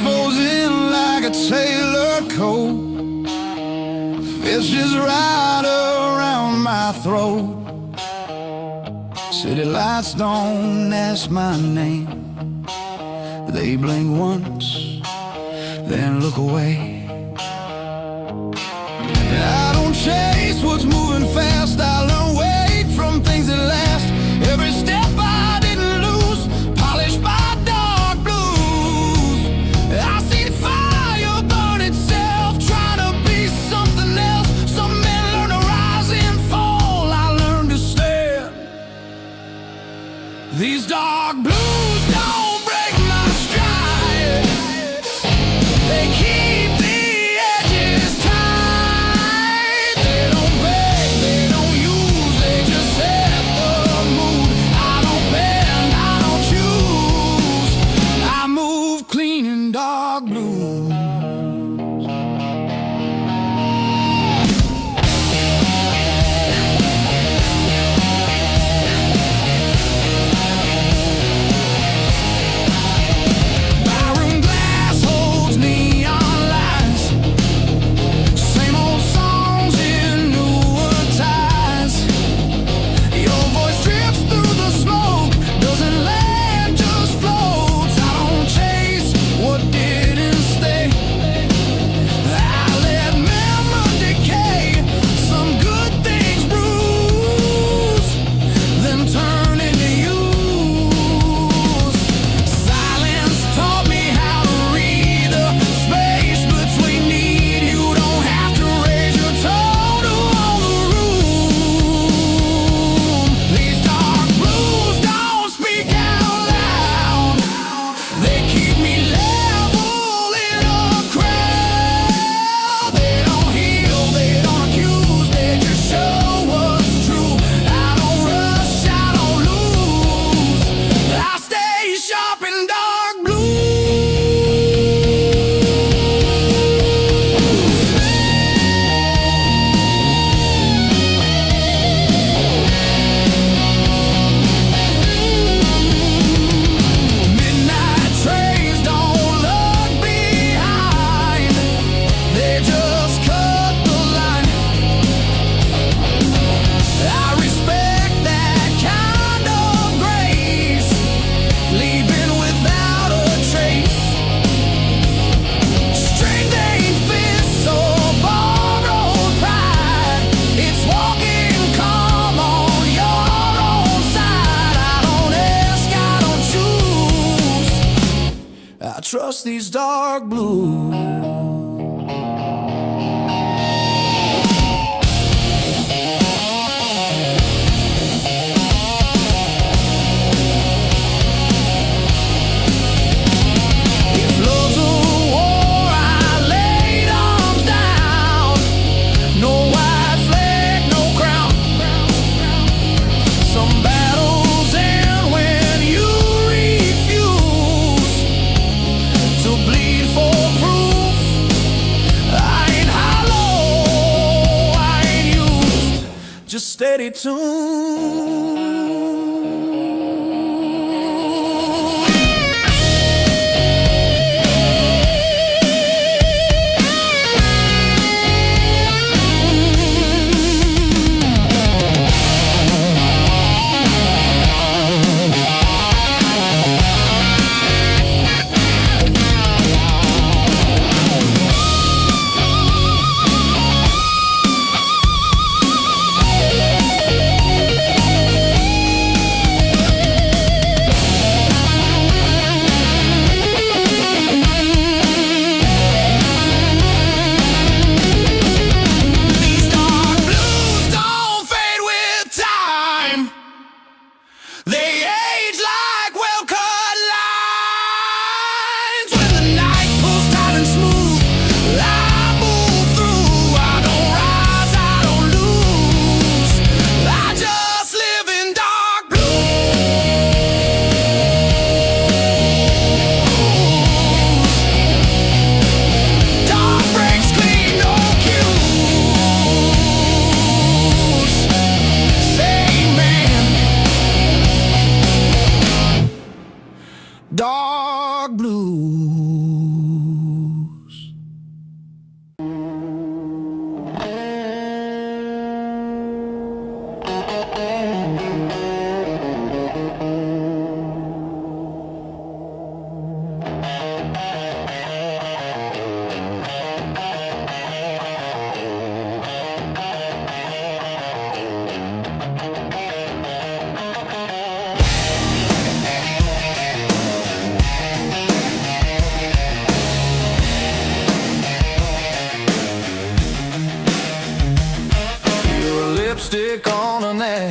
folds in like a tailor coat. Fish just right around my throat. City lights don't ask my name. They blink once, then look away. And I don't chase what's moving fast. I learn wait from things that last. Every step I didn't lose, polished by dark blues. I see the fire burn itself, trying to be something else. Some men learn to rise and fall. I learned to stand. These dark blues don't break my stride. They keep the edges tight. They don't beg, they don't use, they just set the mood. I don't bend, I don't choose. I move clean in dark blues. Barroom glass holds neon lights. Same old songs in newer ties. Your voice drifts through the smoke, doesn't land, just floats. I don't chase what didn't stay. I let memory decay. Some good things bruise, then turn into use. Silence taught me how to read the space between need. You don't have to raise your tone to hold the room. These dark blues don't speak out loud. They keep me level in a crowd. They don't heal, they don't accuse, they just show what's true. I don't rush, I don't lose. I stay sharp in dark blues. Midnight trains don't look behind, they just cut the line. I respect that kind of grace, leaving without a trace. Strength ain't fists or borrowed pride. It's walking calm on your own side. I don't ask, I don't choose. I trust these dark blues. If love's a war, I laid arms down. No white flag, no crown. Some battles end when you refuse to bleed for proof. I ain't hollow, I ain't used, just steady tune.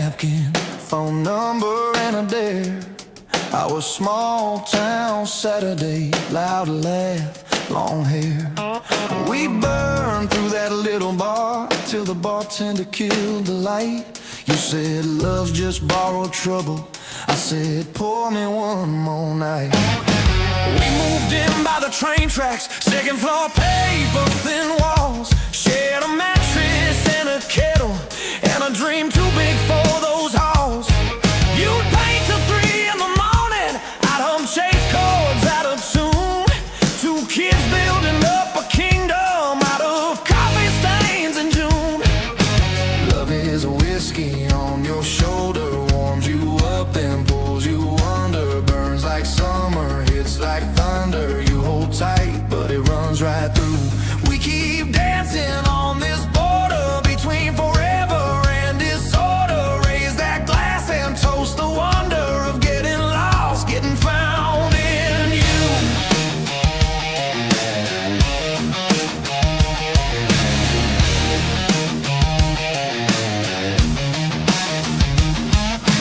napkin, phone number and a dare. Our small town Saturday, loud laugh, long hair. We burned through that little bar till the bartender killed the light. You said love's just borrowed trouble. I said pour me one more night. We moved in by the train tracks, second floor paper thin walls. Shared a mattress and a kettle and a dream too big for those halls. You'd paint till 3 in the morning, I'd hum chase chords out of tune. Two kids building up a kingdom out of coffee stains in June. Love is a whiskey on your shoulder, warms you up and pulls you under. Burns like summer, hits like thunder. You hold tight, but it runs right through. We keep dancing on this border between forever and disorder. Raise that glass and toast the wonder of getting lost, getting found in you.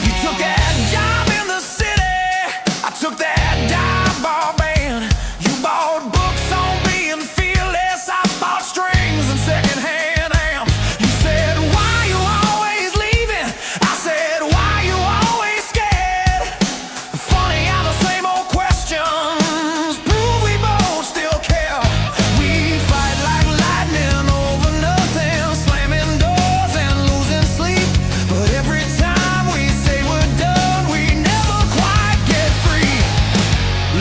You took that job in the city, I took that dive bar band. You bought books on being fearless, I bought strings and secondhand amps. You said, why you always leaving? I said, why you always scared? Funny how the same old questions prove we both still care. We fight like lightning over nothing, slamming doors and losing sleep. But every time we say we're done, we never quite get free.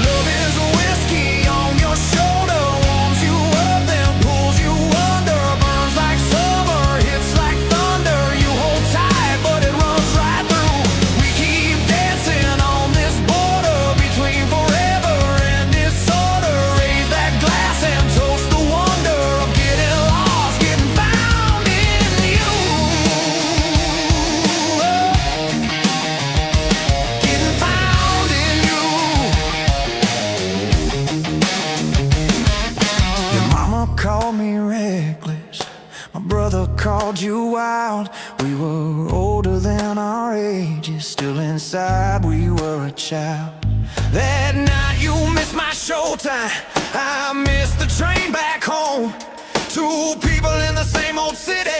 Love is a whiskey on your shoulder, warms you up then pulls you under. Burns like summer, hits like thunder. You hold tight, but it runs right through. We keep dancing on this border between forever and disorder. Raise that glass and toast the wonder of getting lost, getting found in you. Getting found in you. Your mama called me reckless, my brother called you wild. We were older than our ages, still inside we were a child. That night you missed my showtime, I missed the train back home. Two people in the same old city,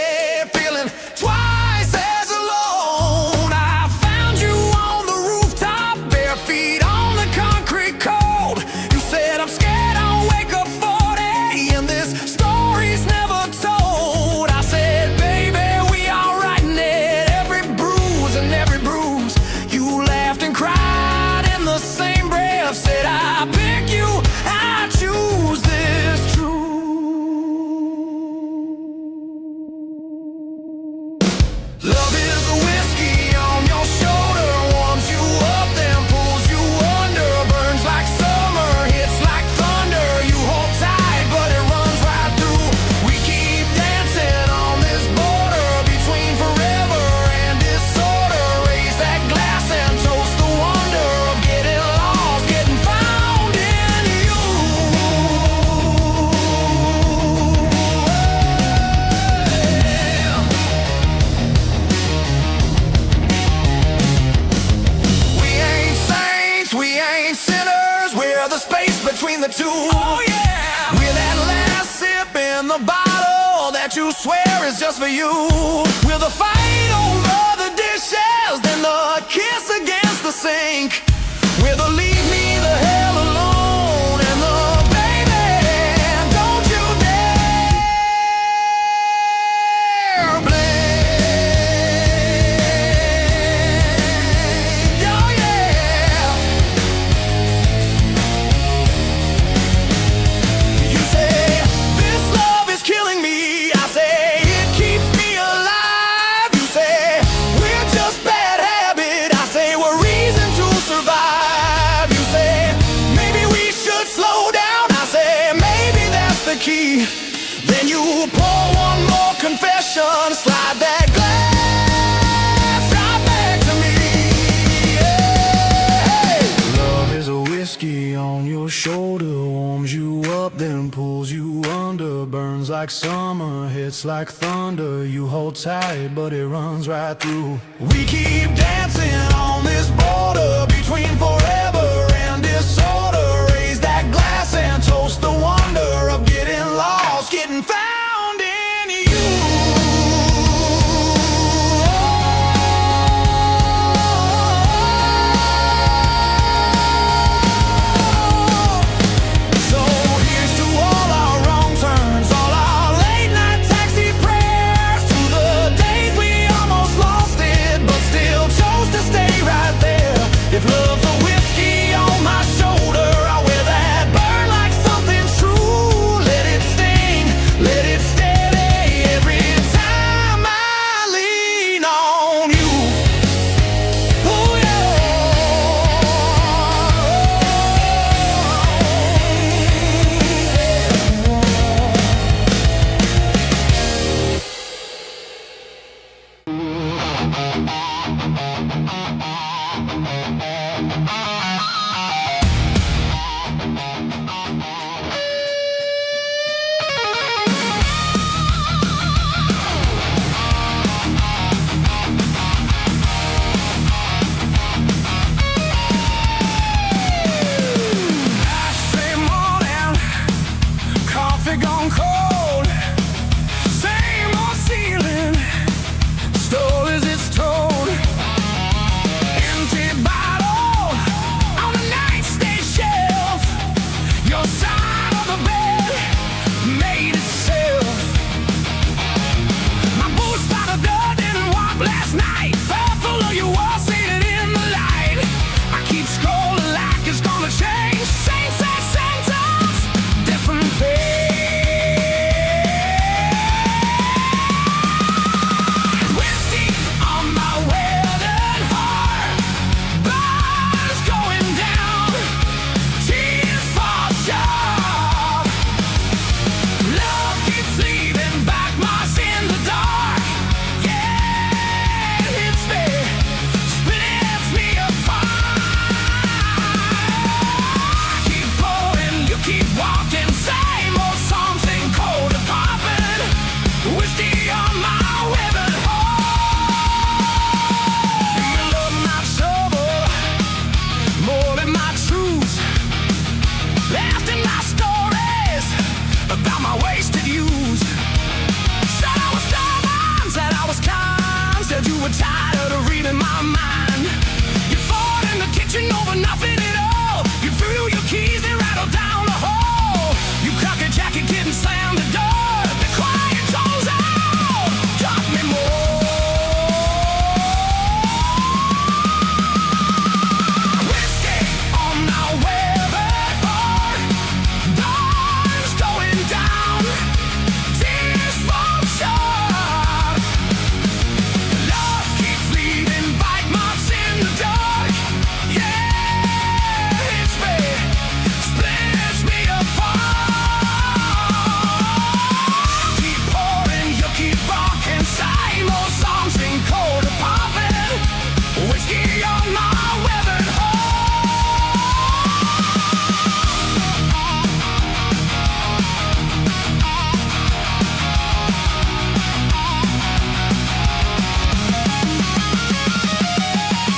feeling twice as alone. I found you on the rooftop, bare feet on the concrete cold. You said I'm scared I'll wake up 40 and this story's never told. I said, baby, we all writing it, every bruise and every bruise. You laughed and cried in the same breath, said I pick you, I choose this truth. Love is a whiskey on your shoulder, warms you up then pulls you under. Burns like summer, hits like thunder. You hold tight, but it runs right through. We keep dancing on this border between forever and disorder. Raise that glass and toast the wonder of getting lost, getting found in you. We ain't saints, we ain't sinners. We're the space between the two. Oh yeah. We're that last sip in the bottle that you swear is just for you. We're the fight over the dishes, then the kiss against the sink. We're the leave me the hell alone and the baby, don't you dare blame. Oh yeah. You say this love is killing me, I say it keeps me alive. You say we're just bad habit, I say we're reason to survive. comes like summer, hits like thunder. You hold tight, but it runs right through. We keep dancing on this border between forever and disorder. Raise that glass and toast the wonder of getting lost, getting found in you. So here's to all our wrong turns, all our late night taxi prayers, to the days we almost lost it, but still chose to stay right there. If love's a whiskey on my shoulder, I'll wear that burn like something true. Let it sting, let it steady every time I lean on you. Oh yeah. Ashtray morning, coffee gone cold, same old ceiling, stories it's told. Empty bottle on the nightstand shelf, your side of the bed made itself. My boots spotted dirt didn't walk last night, fell full of your walls, seen it in the light. I keep scrolling like it's gonna change, same sentence, different page. Whiskey on my wedding heart, bars going down, tears fall sharp. Love keeps leaving back marks in the dark. Yeah, it hits me, splits me apart. Keep pouring, you keep walking, same old songs in cold apartment. Whiskey on my wedding heart. Do you love my trouble more than my truth? Laughed in my stories about my wasted youth. Said I was stubborn, said I was kind, said you were tired of reading my mind. You fought in the kitchen over nothing at all. You threw your keys, they rattled down the hall. You cocked your jacket, kid, and slammed the door. The quiet tones out, taught me more. Whiskey on my wedding heart, bars going down, tears fall short. Love keeps leaving bite marks in the dark. Yeah, it's me, splits me apart. Keep pouring, you keep rocking, same old songs in cold apartment. Whiskey on my wedding heart.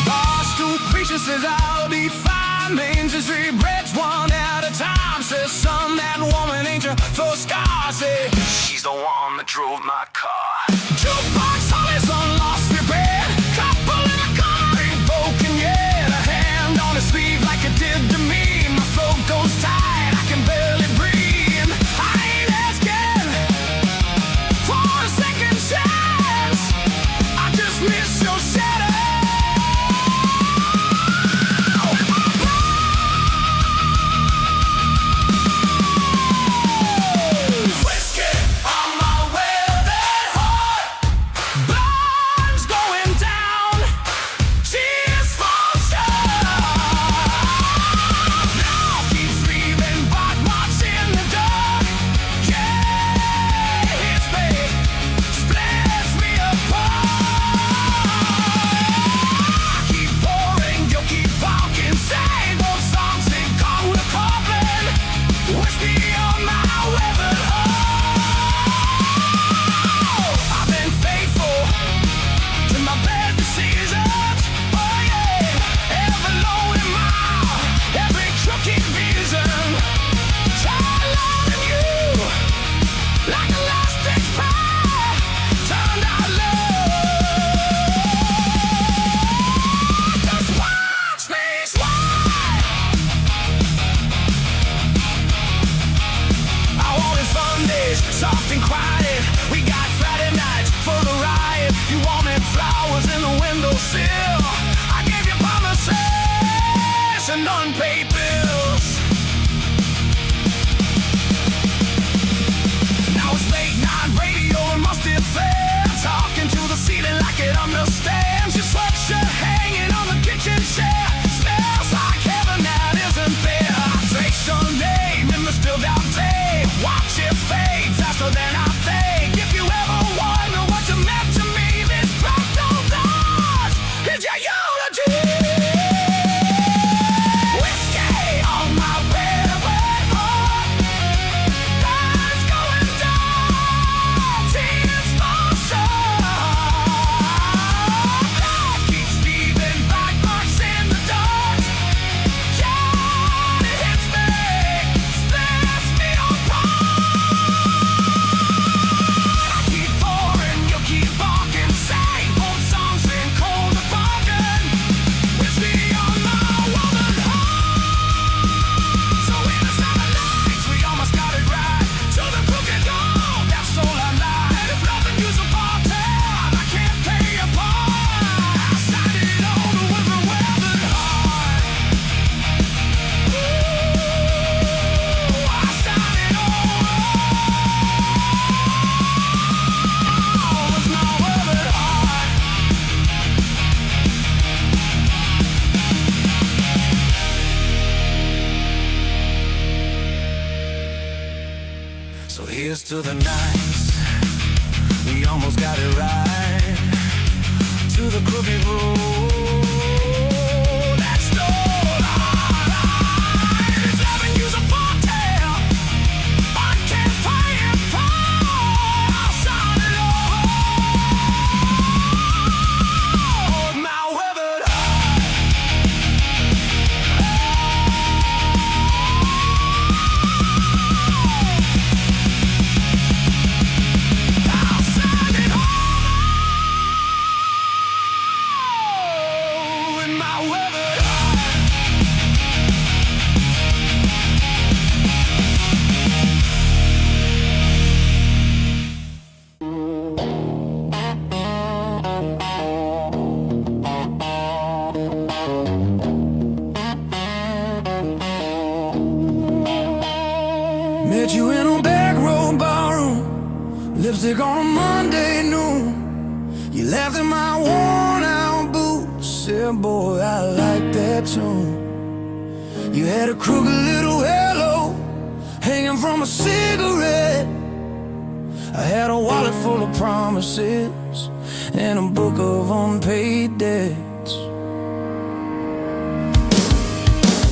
Barstool preacher says I'll be fine. Main Street breads one at a time. Says son, that woman ain't your first car. Say she's the one that drove my car. Jukebox always on lost repair. Couple in the car ain't broken yet. A hand on his sleeve like it did to me. My throat goes tight, I can barely breathe. I ain't asking for a second chance, I just miss your shadow. Whiskey on my wedding heart, bars going down, tears fall short. Love keeps leaving bite marks in the dark. Yeah, it's me, splits me apart. Keep pouring, you keep walking, same old songs in cold apartment. Whiskey on my wedding heart. So here's to the nights we almost got it right, to the crooked road that stole our lives. Loving you's a party, I can't pay it for. I'll sign it all. My weathered met you in a back row barroom, lipstick on a Monday noon. You laughed at my worn out boots, said, boy, I like that tune. You had a crooked little hello hanging from a cigarette. I had a wallet full of promises and a book of unpaid debts.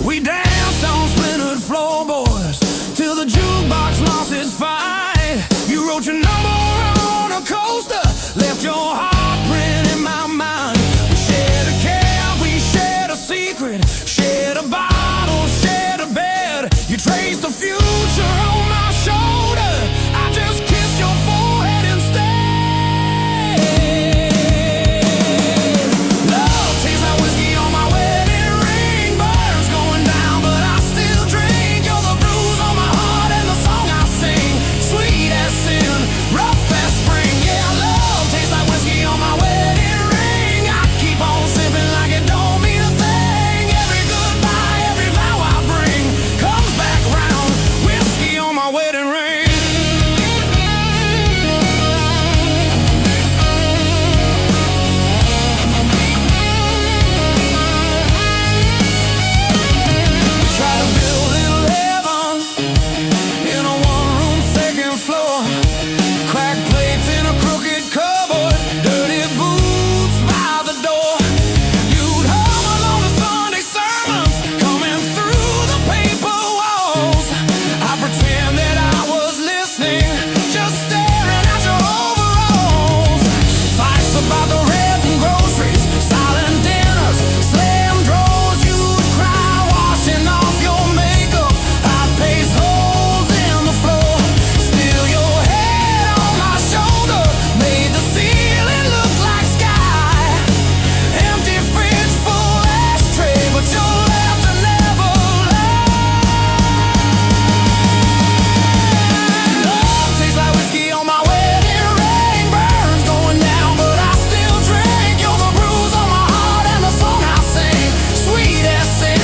We danced on splintered floorboards till the jukebox lost its fight. You wrote your number on a coaster, left your heart print in my mind. We shared a cab, we shared a secret, shared a bottle, shared a bed. You traced the future on my shoulder, I just kissed your forehead instead. Love tastes like whiskey on my wedding ring, burns going down but I still drink. You're the bruise on my heart and the song I sing, sweet as sin, rough as spring. Yeah, love tastes like whiskey on my wedding ring. I keep on sipping like it don't mean a thing. Every goodbye, every vow I bring comes back round, whiskey on my wedding ring. We try to build little heaven in a one-room second floor, cracked plates in a crooked cupboard, dirty boots by the door. You'd hum along to Sunday sermons coming through the paper walls. I pretend that I was listening, just staring at your overalls. Fights about the rent and groceries, silent dinners, slam drawers. You'd cry washing off your makeup. I'd paste holes in the floor. Still your head on my shoulder made the ceiling look like sky. Empty fridge, full ashtray, but your laughter never left. Love tastes like whiskey on my wedding ring, burns going down but I still drink. You're the bruise on my heart and the song I sing, sweet as sin,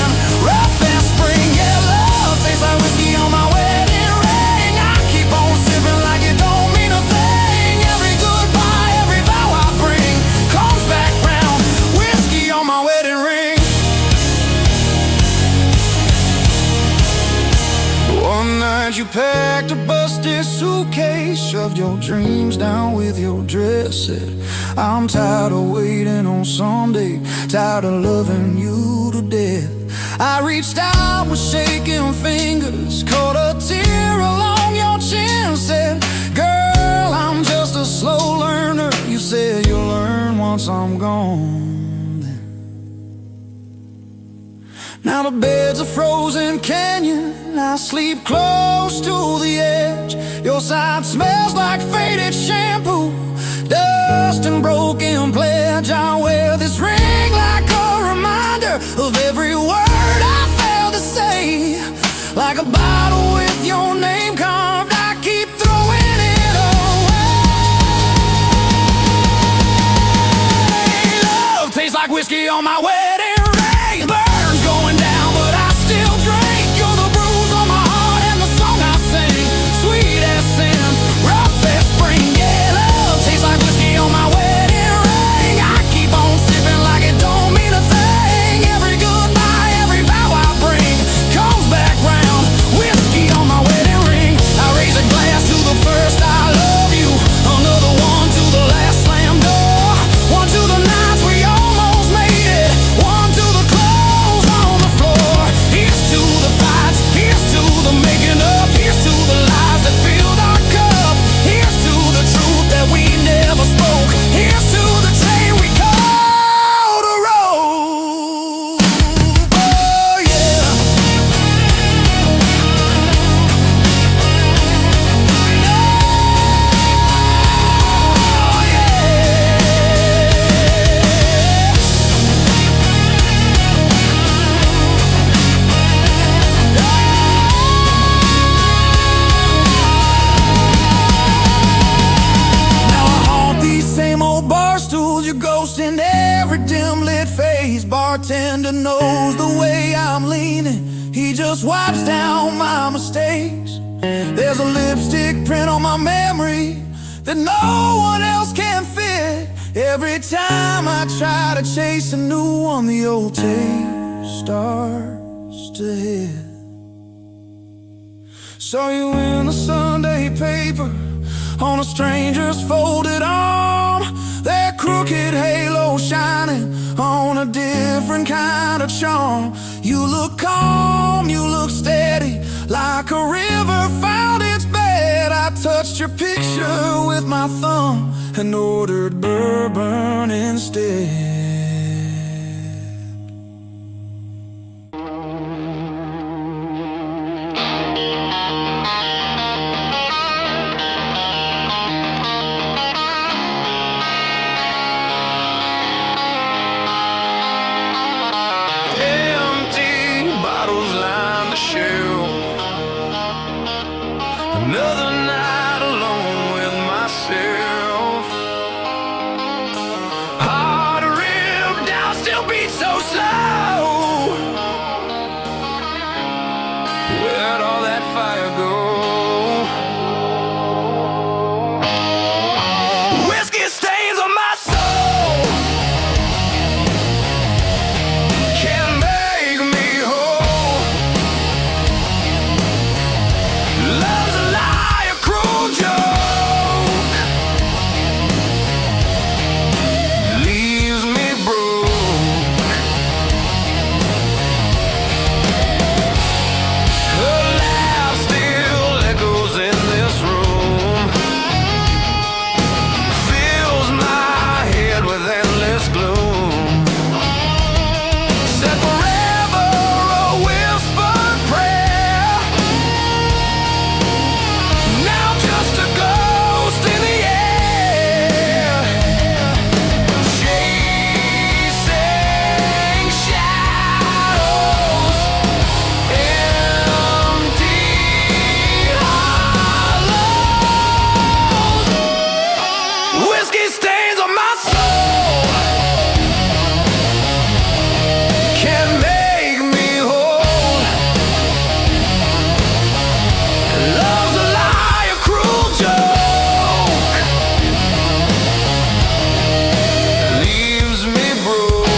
rough as spring. Yeah, love tastes like whiskey on my wedding ring. I keep on sipping like it don't mean a thing. Every goodbye, every vow I bring comes back round, whiskey on my wedding ring. One night you packed a busted suitcase, shoved your dreams down with your dress, said, I'm tired of waiting on someday, tired of loving you to death. I reached out with shaking fingers, caught a tear along your chin, said, girl, I'm just a slow learner. You said you'll learn once I'm gone. Now the bed's a frozen canyon, I sleep close to the edge. Your side smells like faded shampoo, dust and broken pledge. I wear this ring like a reminder of every word I failed to say, like a bottle with your name carved. I keep throwing it away. Love tastes like whiskey on my wedding ring, burns going down but I still drink. You're the bruise on my heart and the song I sing, sweet as sin, rough as spring. Yeah, love tastes like whiskey on my wedding ring. I keep on just wipes down my mistakes. There's a lipstick print on my memory that no one else can fit. Every time I try to chase a new one, the old tape starts to hit. Saw you in the Sunday paper on a stranger's folded arm, that crooked halo shining on a different kind of charm. You look calm, you look steady, like a river found its bed. I touched your picture with my thumb and ordered bourbon instead. Another night alone with myself. Heart ripped down, still beats so slow. Where'd all that fire go? Whiskey stains on my soul can't make me whole. Love's a lie, a cruel joke, leaves me broke. Her laugh still echoes in this room, fills my head with endless gloom. Said forever a whispered prayer, now just a ghost in the air, chasing shadows, empty hollows. Whiskey stains on my soul can't make me whole. Love's a lie, a cruel joke, leaves me broke.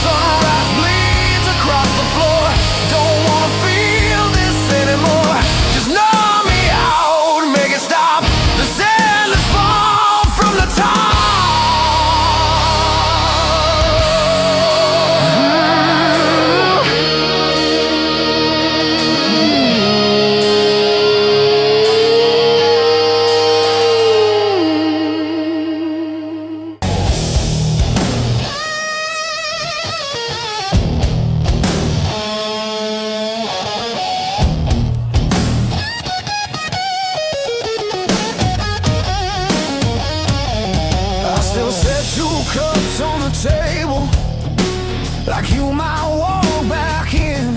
Sunrise bleeds across the floor. Don't wanna feel this anymore. Just numb me out, make it stop. The endless fall from the top. I still set 2 cups on the table, like you might walk back in.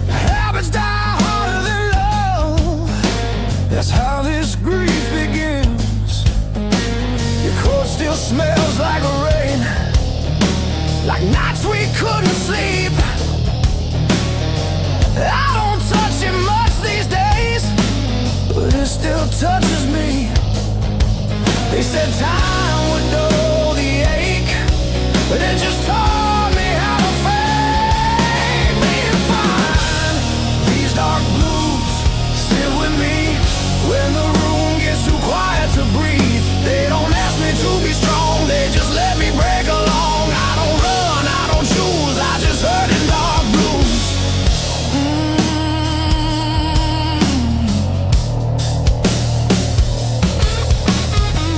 Habits die harder than love, that's how this grief begins. Your coat still smells like rain, like nights we couldn't sleep. I don't touch it much these days, but it still touches me. They said time would dull the ache, but it just taught me how to fake being fine. These dark blues sit with me when the room gets too quiet to breathe. They don't ask me to be strong, they just let me break along. I don't run, I don't choose, I just hurt in dark blues.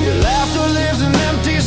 Your laughter lives in empty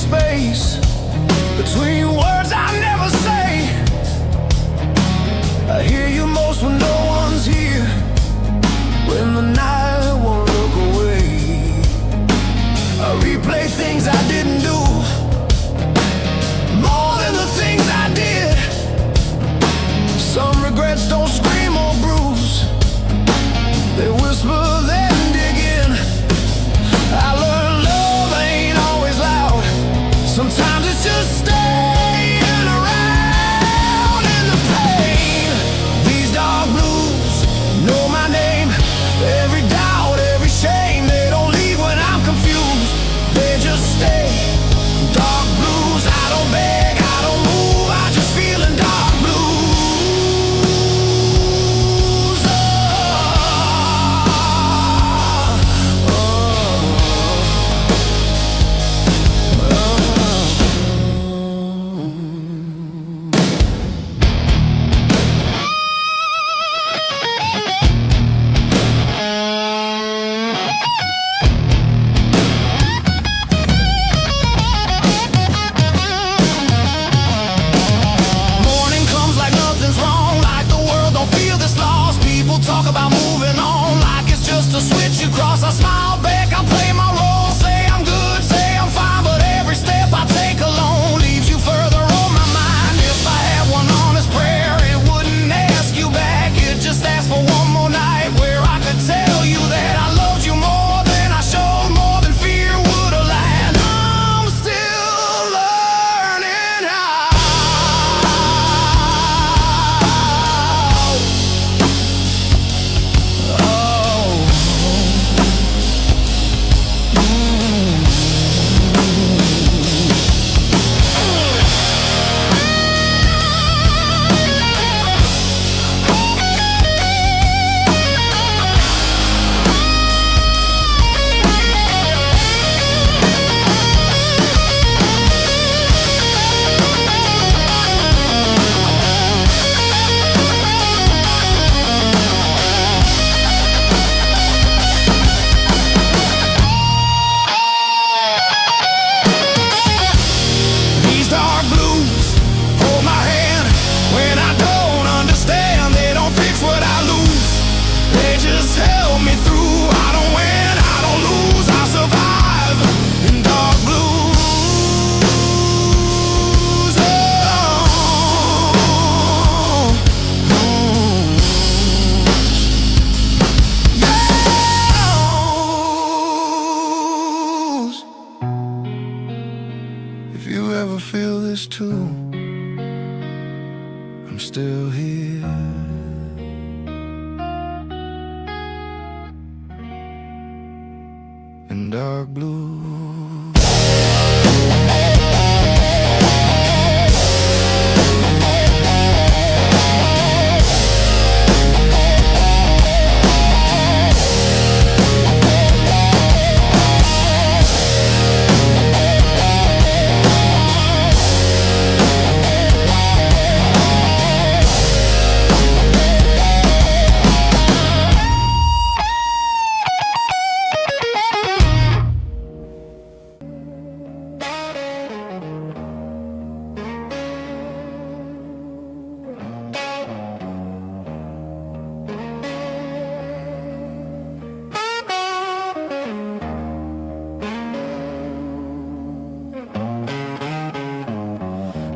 and dark blue.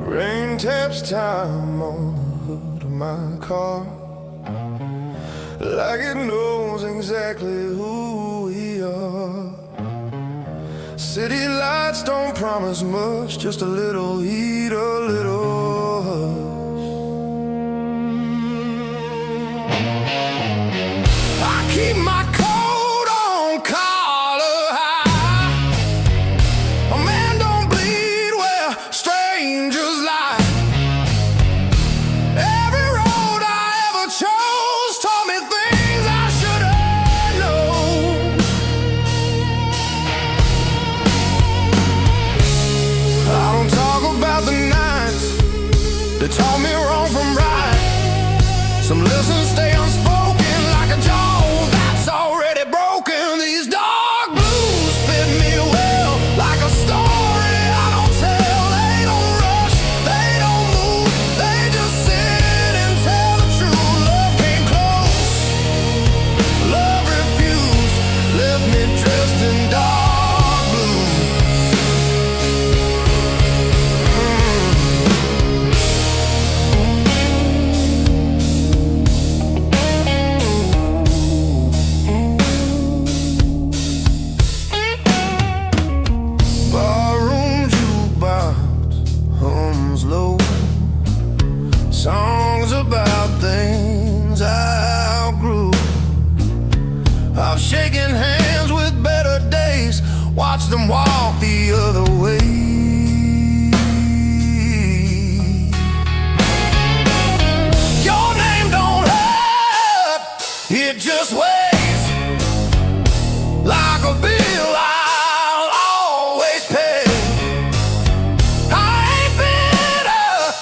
Rain taps time on the hood of my car, like it knows exactly who we are. City lights don't promise much, just a little heat, a little hush. I keep my coat on collar high. A man don't bleed where strangers lie. Every road I ever chose taught me things I should have known. I don't talk about the nights that taught me wrong from right. Some lessons stay unspoken like a jaw that's already broken. These dark blues fit me well, like a story I don't tell. They don't rush, they don't move, they just sit and tell the truth. Love came close, love refused, left me dressed in dark blue. Barroom jukebox hums low, songs about things I outgrew. I've shaken hands with better days, watched them walk the other way. Your name don't hurt, it just weighs like a bill I'll always pay. I ain't bitter,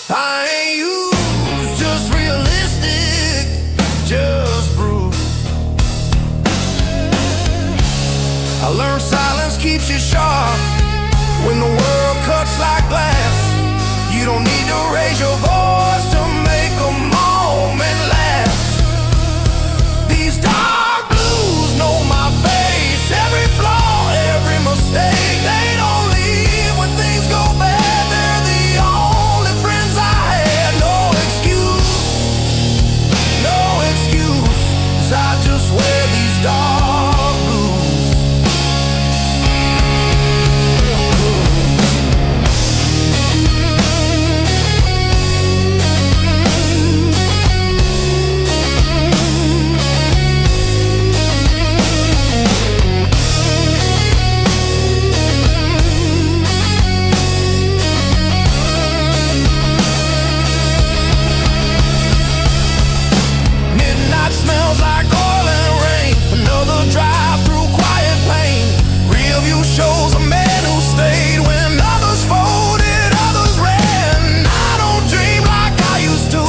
I ain't used, just realistic, just bruised. I learned silence keeps you sharp when the world cuts like glass. You don't need to raise your voice to make a moment last. These dark blues know my face, every flaw, every mistake. They don't leave when things go bad. They're the only friends I had. No excuse, no excuse, 'cause I just wear these dark blues. Midnight smells like oil and rain. Another drive through quiet pain. Real view shows a man who stayed when others folded, others ran. I don't dream like I used to.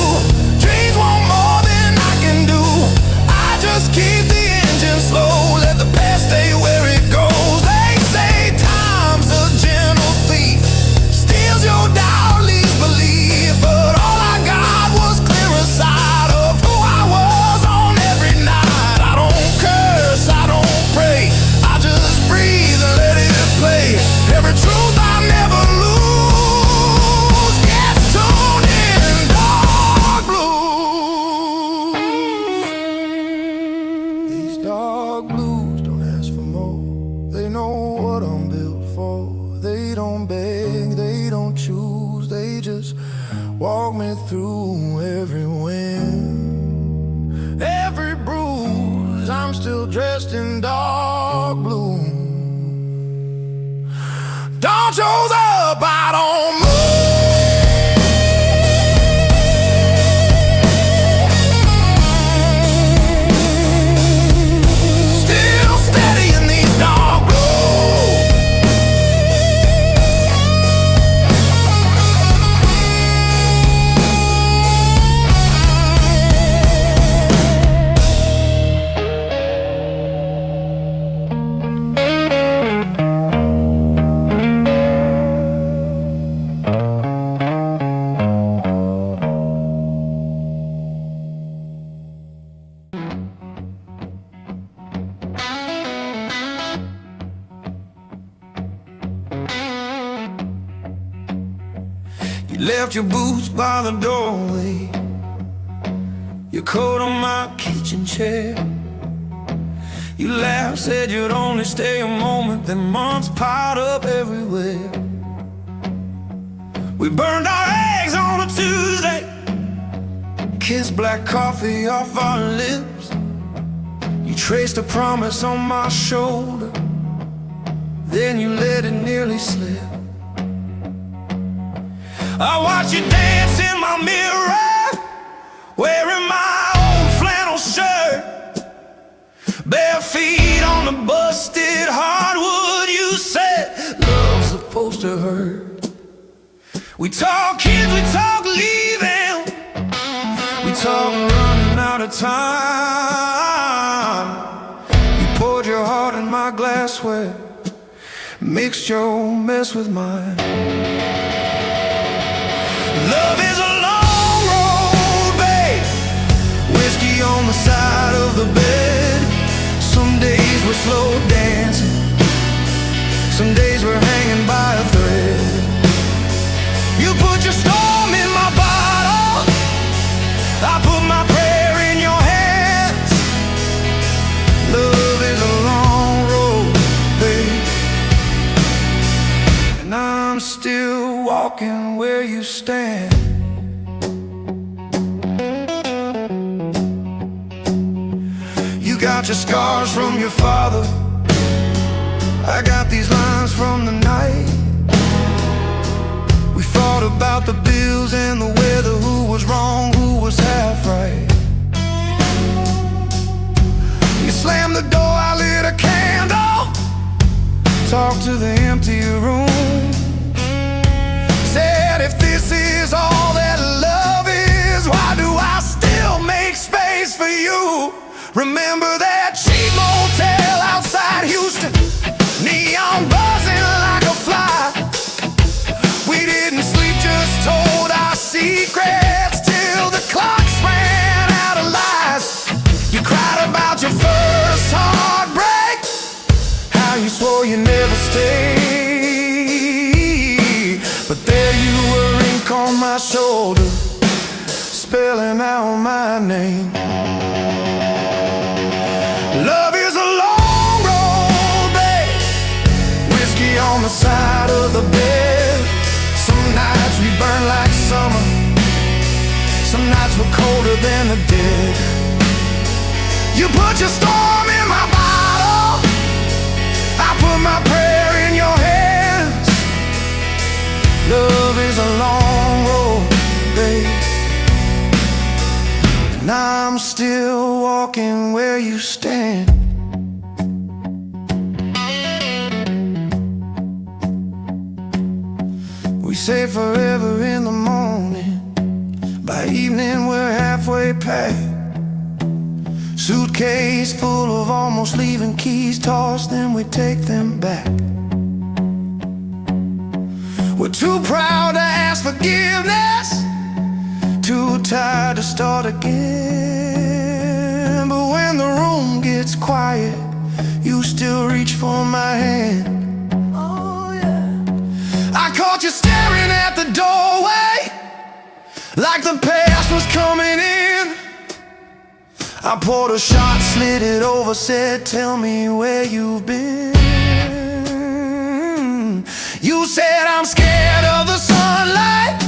Dreams want more than I can do. I just keep the engine slow, let the past stay where it goes. They say time's a gentle thief, steals your doubt, leaves belief. But all I got was clearer sight of who I was on every night. I don't curse, I don't pray, I just breathe and let it play. Every truth I never lose gets tuned in dark blues. These dark blues don't ask for more. They know what I'm built for. They don't beg, they don't choose. They just walk me through every win, every bruise. I'm still dressed in dark blue. Left your boots by the doorway, your coat on my kitchen chair. You laughed, said you'd only stay a moment, then months piled up everywhere. We burned our eggs on a Tuesday, kissed black coffee off our lips. You traced a promise on my shoulder, then you let it nearly slip. I watch you dance in my mirror, wearing my old flannel shirt, bare feet on the busted hardwood. You said love's supposed to hurt. We talk kids, we talk leaving, we talk running out of time. You poured your heart in my glassware, mixed your mess with mine. Love is a long road, babe, whiskey on the side of the bed. Some days we're slow dancing, some days we're hanging by a thread. You put your storm in my bottle, I put my prayer in your hands. Love is a long road, babe, and I'm still walking where you stand. You got your scars from your father, I got these lines from the night. We fought about the bills and the weather, who was wrong, who was half right. You slammed the door, I lit a candle, talked to the empty room, said if this is all that love is, why do I still make space for you? Remember that cheap motel outside Houston, neon buzzing like a fly. We didn't sleep, just told our secrets till the clocks ran out of lies. You cried about your first heartbreak, how you swore you'd never stay, but there you were, ink on my shoulder, spelling out my name. Love is a long road, babe, whiskey on the side of the bed. Some nights we burn like summer, some nights were colder than the dead. You put your storm in my bottle, I put my prayer in your hands. Love is a long road, babe, and I'm still walking where you stand. We say forever in the morning, by evening we're halfway packed. Suitcase full of almost leaving keys, tossed, then we take them back. We're too proud to ask forgiveness, too tired to start again. But when the room gets quiet, you still reach for my hand. Oh yeah. I caught you staring at the doorway, like the past was coming in. I poured a shot, slid it over, said, tell me where you've been. You said, I'm scared of the sunlight,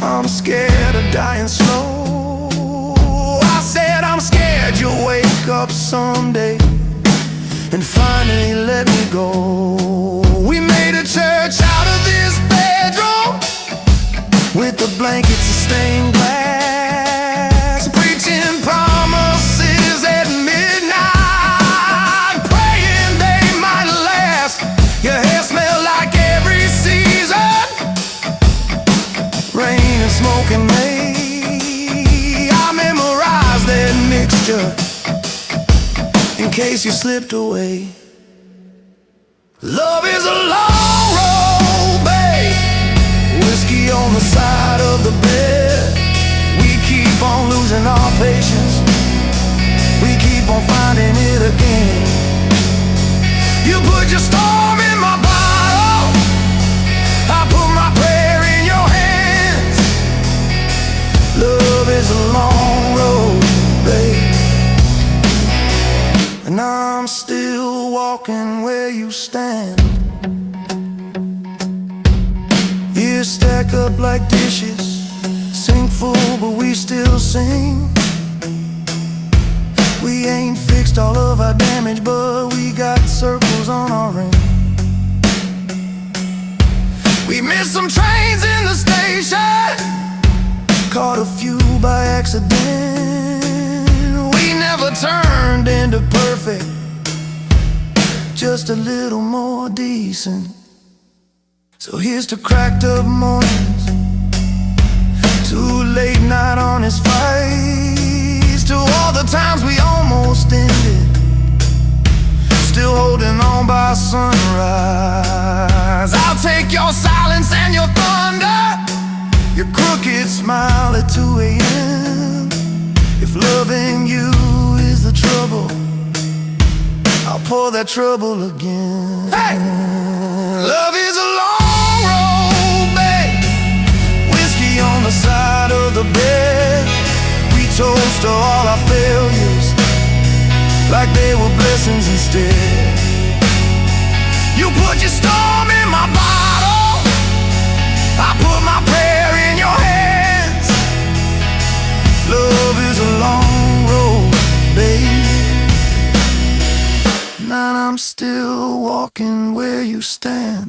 I'm scared of dying slow. I said, I'm scared you'll wake up someday and finally let me go. We made a church out of this bedroom, with the blankets of stained glass, preaching promises at midnight, praying they might last. Your hair smelled like every season, rain and smoke and May. I memorized that mixture in case you slipped away. Love is a long road, babe, whiskey on the side of the bed. We keep on losing our patience, we keep on finding it again. You put your storm in my bottle, I put my prayer in your hand. I'm still walking where you stand. Years stack up like dishes, sink full but we still sing. We ain't fixed all of our damage, but we got circles on our ring. We missed some trains in the station, caught a few by accident. We never turned into perfect, just a little more decent. So here's to cracked up mornings, to late night honest fights, to all the times we almost ended, still holding on by sunrise. I'll take your silence and your thunder, your crooked smile at 2 a.m. If loving you is the trouble, I'll pour that trouble again. Hey! Love is a long road, babe, whiskey on the side of the bed. We toast to all our failures like they were blessings instead. You put your storm in my bottle, I put my prayer in your hands. Love is a long road, babe, and I'm still walking where you stand.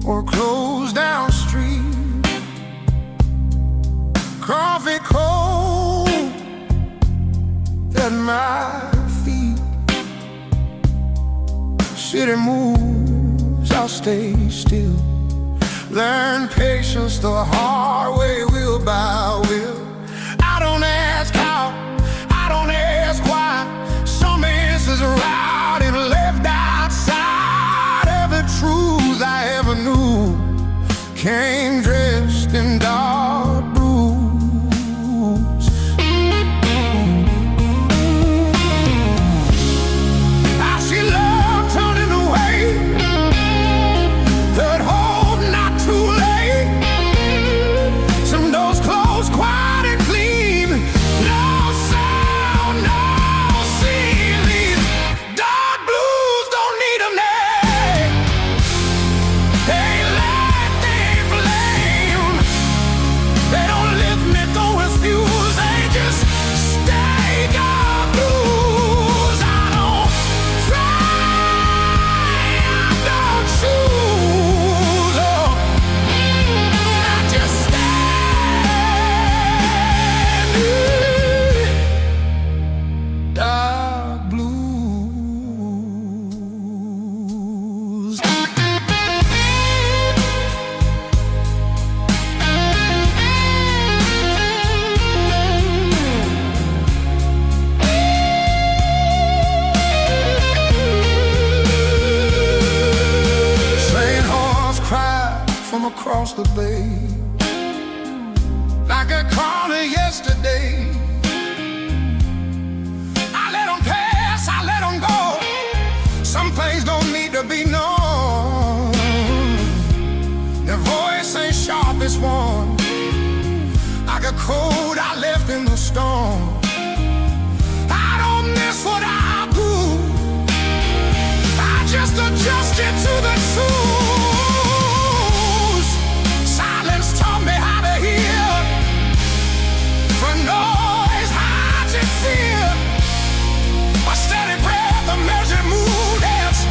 Or closed down street, coffee cold at my feet. City moves, I'll stay still. Learn patience the hard way, wheel by wheel. I don't ask how, I don't ask why. Some answers are out and left outside. Every truth I ever knew came dressed in dark blues. I see love turning away, that hope not too late. Some doors closed quiet and clean, no sound, no ceiling. Dark blues don't need a name. They light, they flame. They don't lift me, don't refuse. They just stay. Dark blues. I don't try, I don't choose. Oh, I just stand. Dark blues. Train horns cry from across the bay, like a caller yesterday. I let them pass, I let them go. Some things don't need to be known. Their voice ain't sharp as one, like a code I left in the storm. I don't miss what I do, I just adjust it to the truth. Silence taught me how to hear, for noise hides in fear. A steady breath, a measured mood, that's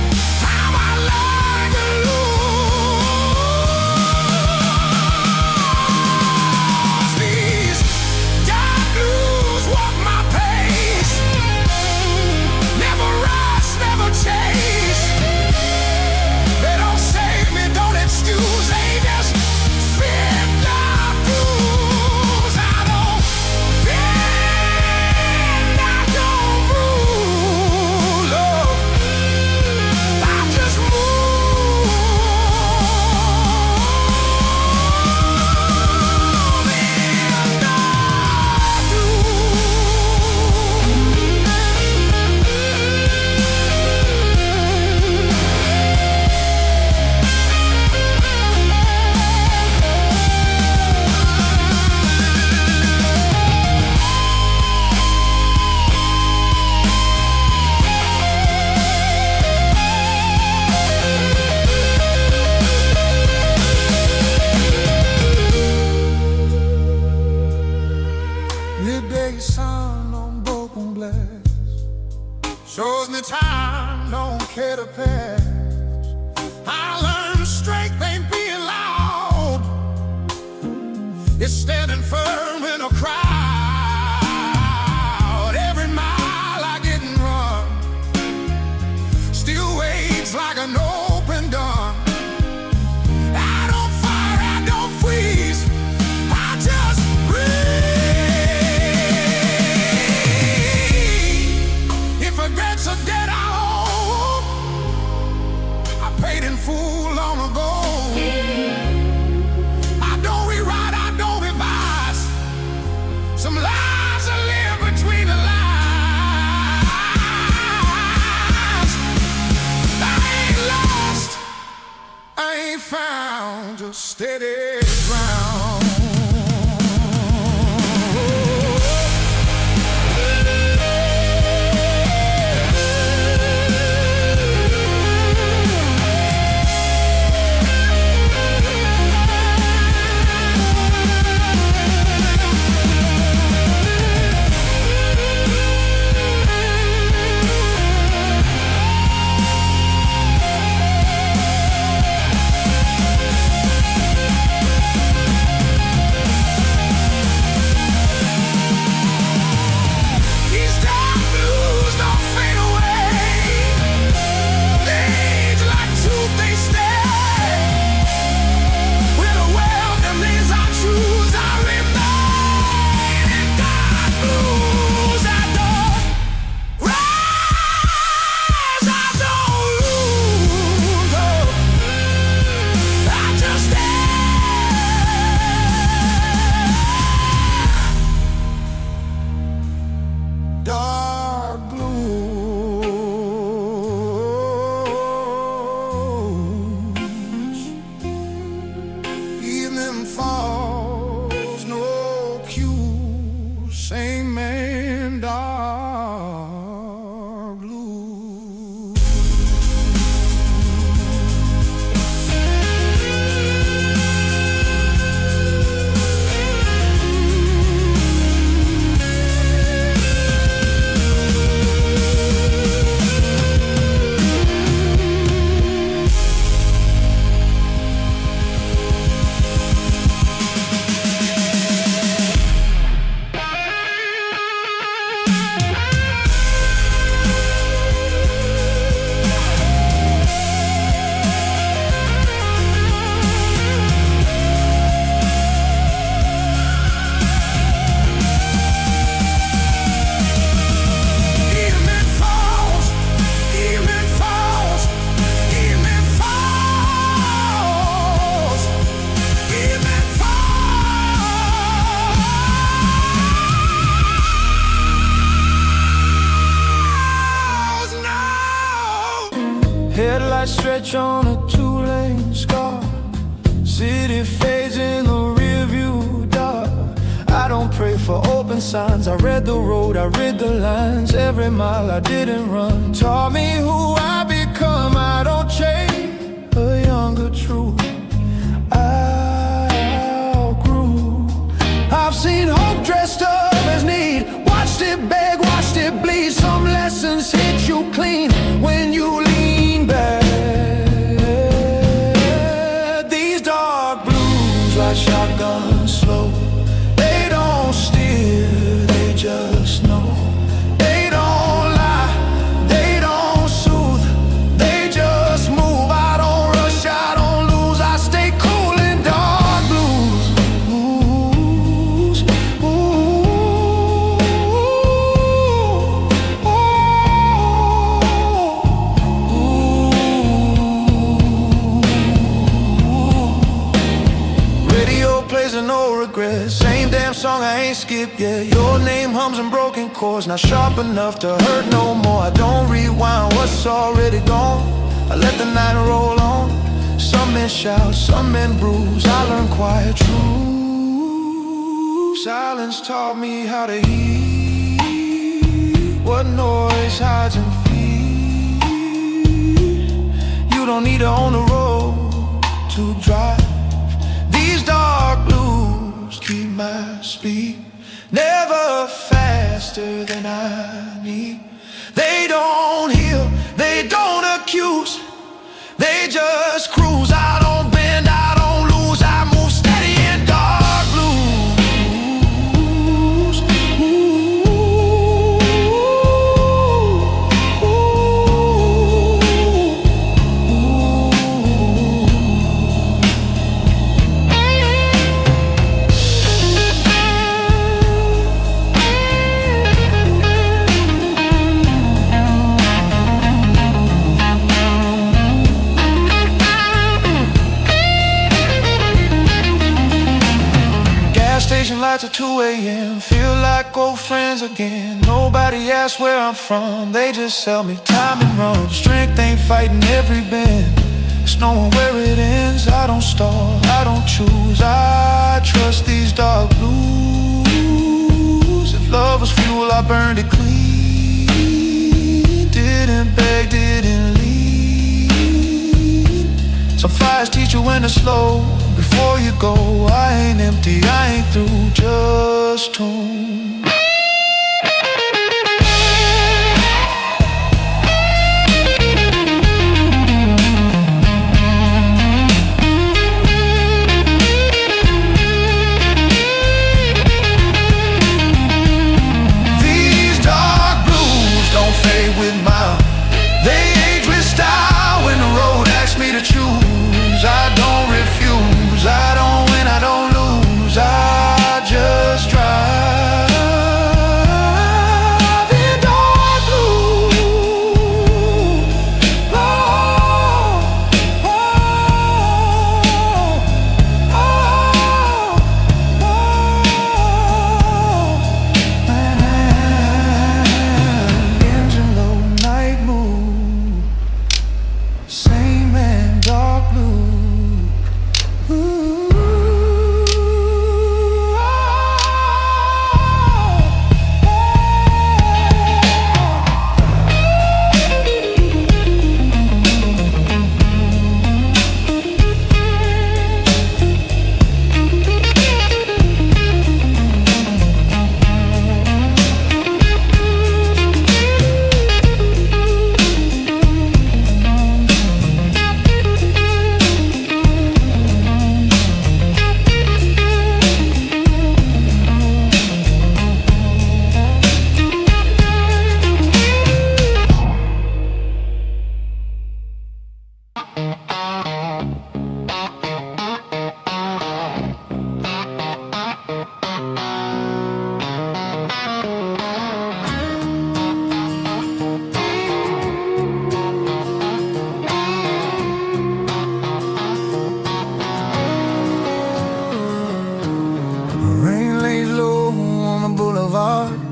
time I learned to lose. These dark blues. Midday sun on broken glass shows me time don't care to pass. I learned strength ain't being loud, it's standing firm in a crowd. Every mile I didn't run still waits like an open door. I don't fire, I don't freeze, I just breathe. If regrets are dead, I hope I paid in full long ago. I don't rewrite, I don't revise. Some lies I live between the lines. I ain't lost, I ain't found, just steady ground. Dark blues, evening falls, no cue, same man, dark blues. Headlights stretch on a two-lane scar. City fades in the rearview dark. I don't pray for open signs. I read the road, I read the lines. Every mile I didn't run taught me who I become. I don't chase a younger truth I outgrew. I've seen hope dressed up as need, watched it beg, watched it bleed. Some lessons hit you clean when you lean back. These dark blues like shotguns slow. They don't steer, they just know. They don't lie, they don't soothe, they just move. I don't rush, I don't lose, I stay cool in dark blues. Radio plays and no regrets. Same damn song I ain't skipped yet. Your name hums in broken chords, not sharp enough to hurt no more. I don't rewind what's already gone. I let the night roll on. Some men shout, some men bruise. I learned quiet truth. Silence taught me how to hear what noise hides in fear. You don't need to own the road to drive. These dark blues keep my speed, never faster than I need. They don't heal, they don't accuse, they just cruise. I don't bend, I don't lose, I move steady in dark blues. Station lights at 2 a.m. Feel like old friends again. Nobody asks where I'm from, they just tell me time and run. Strength ain't fighting every bend, it's knowing where it ends. I don't stall, I don't choose, I trust these dark blues. If love was fuel, I burned it clean. Didn't beg, didn't lead. Some fires teach you when to slow. Before you go, I ain't empty, I ain't through, just tuned. These dark blues don't fade with mine, they age with style. When the road asks me to choose, I don't refuse, I don't win, I don't lose, I just drive in dark blue. Oh, oh, oh, oh, oh. Engine low, night move, same man, dark blue.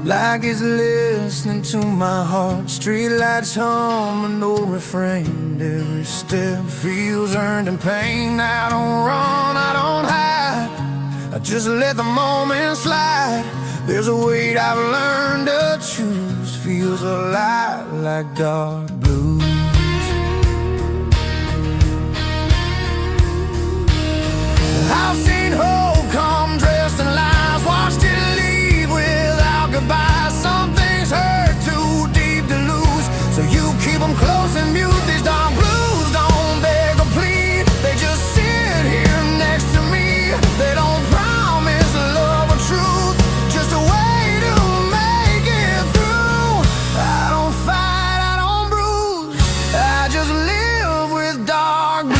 Like it's listening to my heart. Streetlights hum and no refrain. Every step feels earned in pain. I don't run, I don't hide, I just let the moment slide. There's a weight I've learned to choose. Feels a lot like dark blues. I've seen hope come dressed in lies, watched it leave without goodbye. Some things hurt too deep to lose, so you keep them close and mute. These dark blues don't beg or plead, they just sit here next to me. They don't promise love or truth, just a way to make it through. I don't fight, I don't bruise, I just live with dark blues.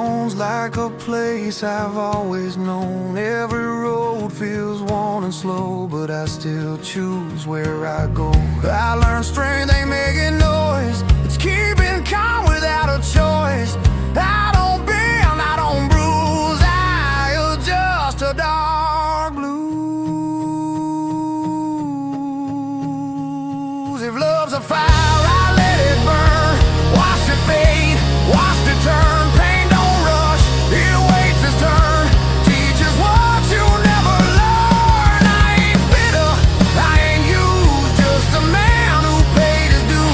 tones like a place I've always known. Every road feels worn and slow, but I still choose where I go. I learned strength ain't making noise, it's keeping calm without a choice. I don't bend, I don't bruise, I adjust to dark blues. If love's a fire, I let it burn. Watch it fade, watch it turn. Pain don't rush, it waits its turn. Teaches what you never learn. I ain't bitter, I ain't used, just a man who paid his dues.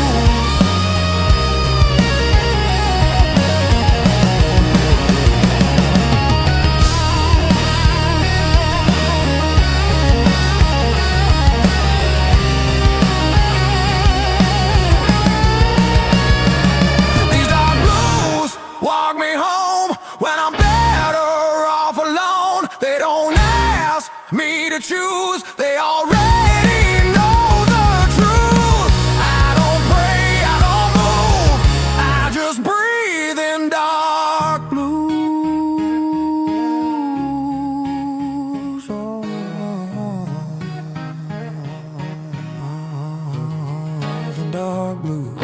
These dark blues walk me home when I'm better off alone. They don't ask me to choose, they already know the truth. I don't pray, I don't move, I just breathe in dark blues. The dark blues.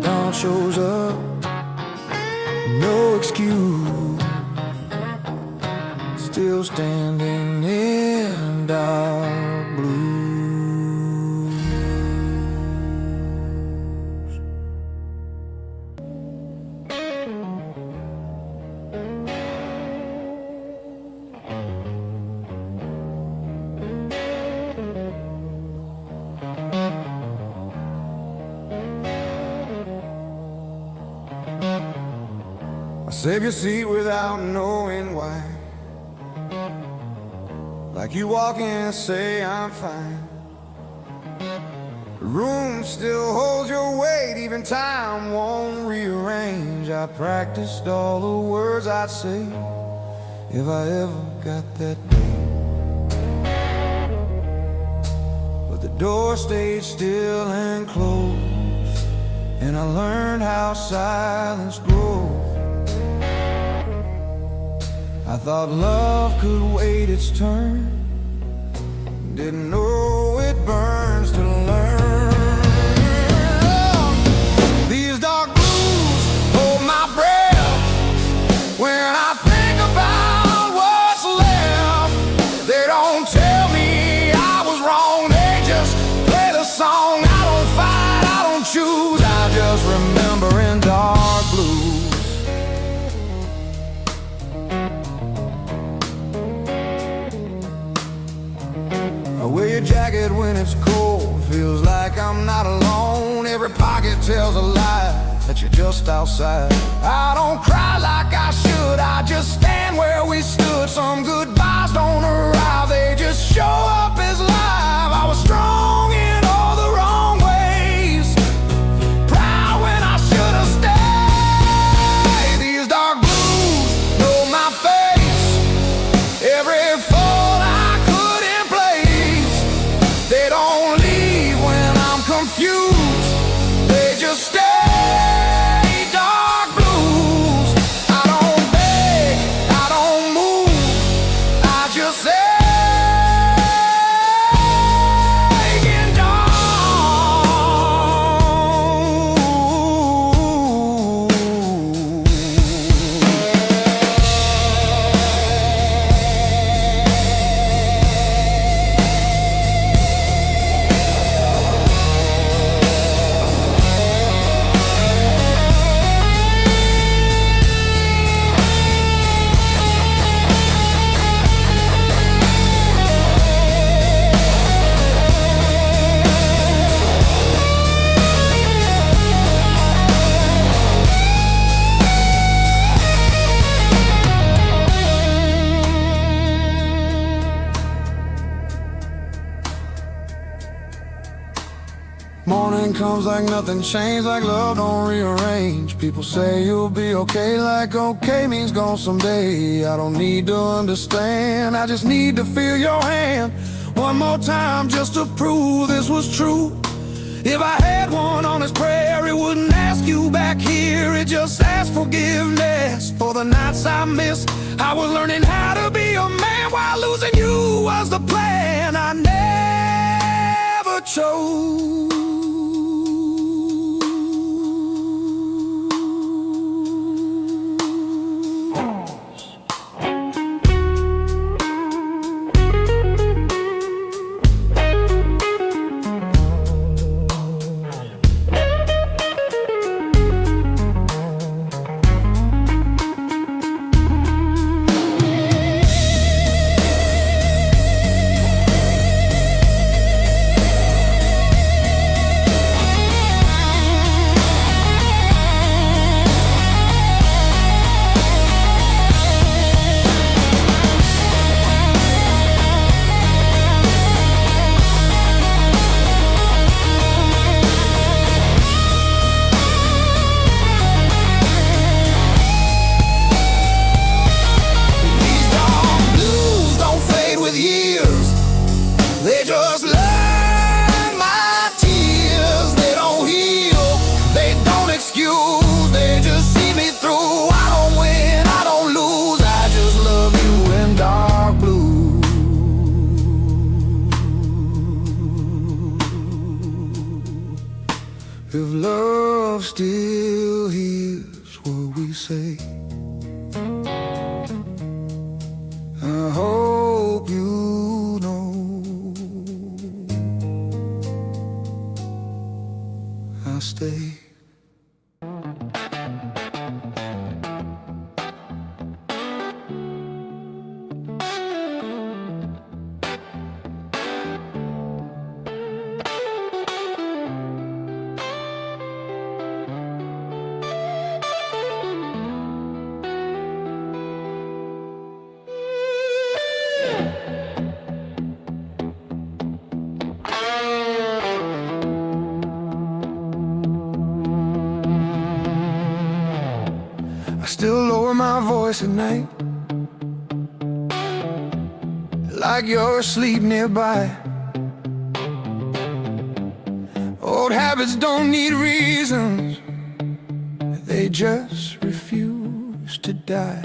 Dawn shows up, no excuse. Still standing in dark blues. Save your seat without knowing why. Like you walk in and say I'm fine. The room still holds your weight, even time won't rearrange. I practiced all the words I'd say if I ever got that day. But the door stayed still and closed, and I learned how silence grows. I thought love could wait its turn, didn't know it burns to learn. These dark blues hold my breath when I think about what's left. They don't tell me I was wrong, they just play the song. I don't fight, I don't choose, I just remember in dark blues. I wear your jacket when it's cold, feels like I'm not alone. Every pocket tells a lie that you're just outside. I don't cry like I should, I just stand where we stood. Some goodbyes don't arrive, they just show up as live. I was strong in all the wrong ways, proud when I should have stayed. These dark blues know my face, every fault I could in place. They don't leave when I'm confused, they just stay. Dark blues, I don't beg, I don't move, I just say in Morning comes like nothing changed, like love don't rearrange. People say you'll be okay, like okay means gone someday. I don't need to understand, I just need to feel your hand one more time just to prove this was true. If I had one honest prayer, it wouldn't ask you back here. It just asked forgiveness for the nights I missed. I was learning how to be a man while losing you was the plan I never chose. They just learn my tears. They don't heal, they don't excuse, they just see me through. I don't win, I don't lose, I just love you in dark blue. If love still hears what we say, I hope you know I'll stay. I still lower my voice at night, like you're asleep nearby. Old habits don't need reasons, they just refuse to die.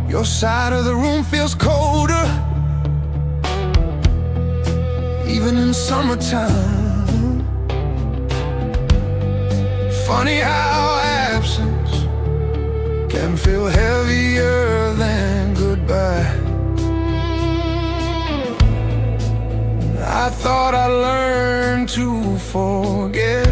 Your side of the room feels colder, even in summertime. Funny how absence can feel heavier than goodbye. I thought I learned to forget,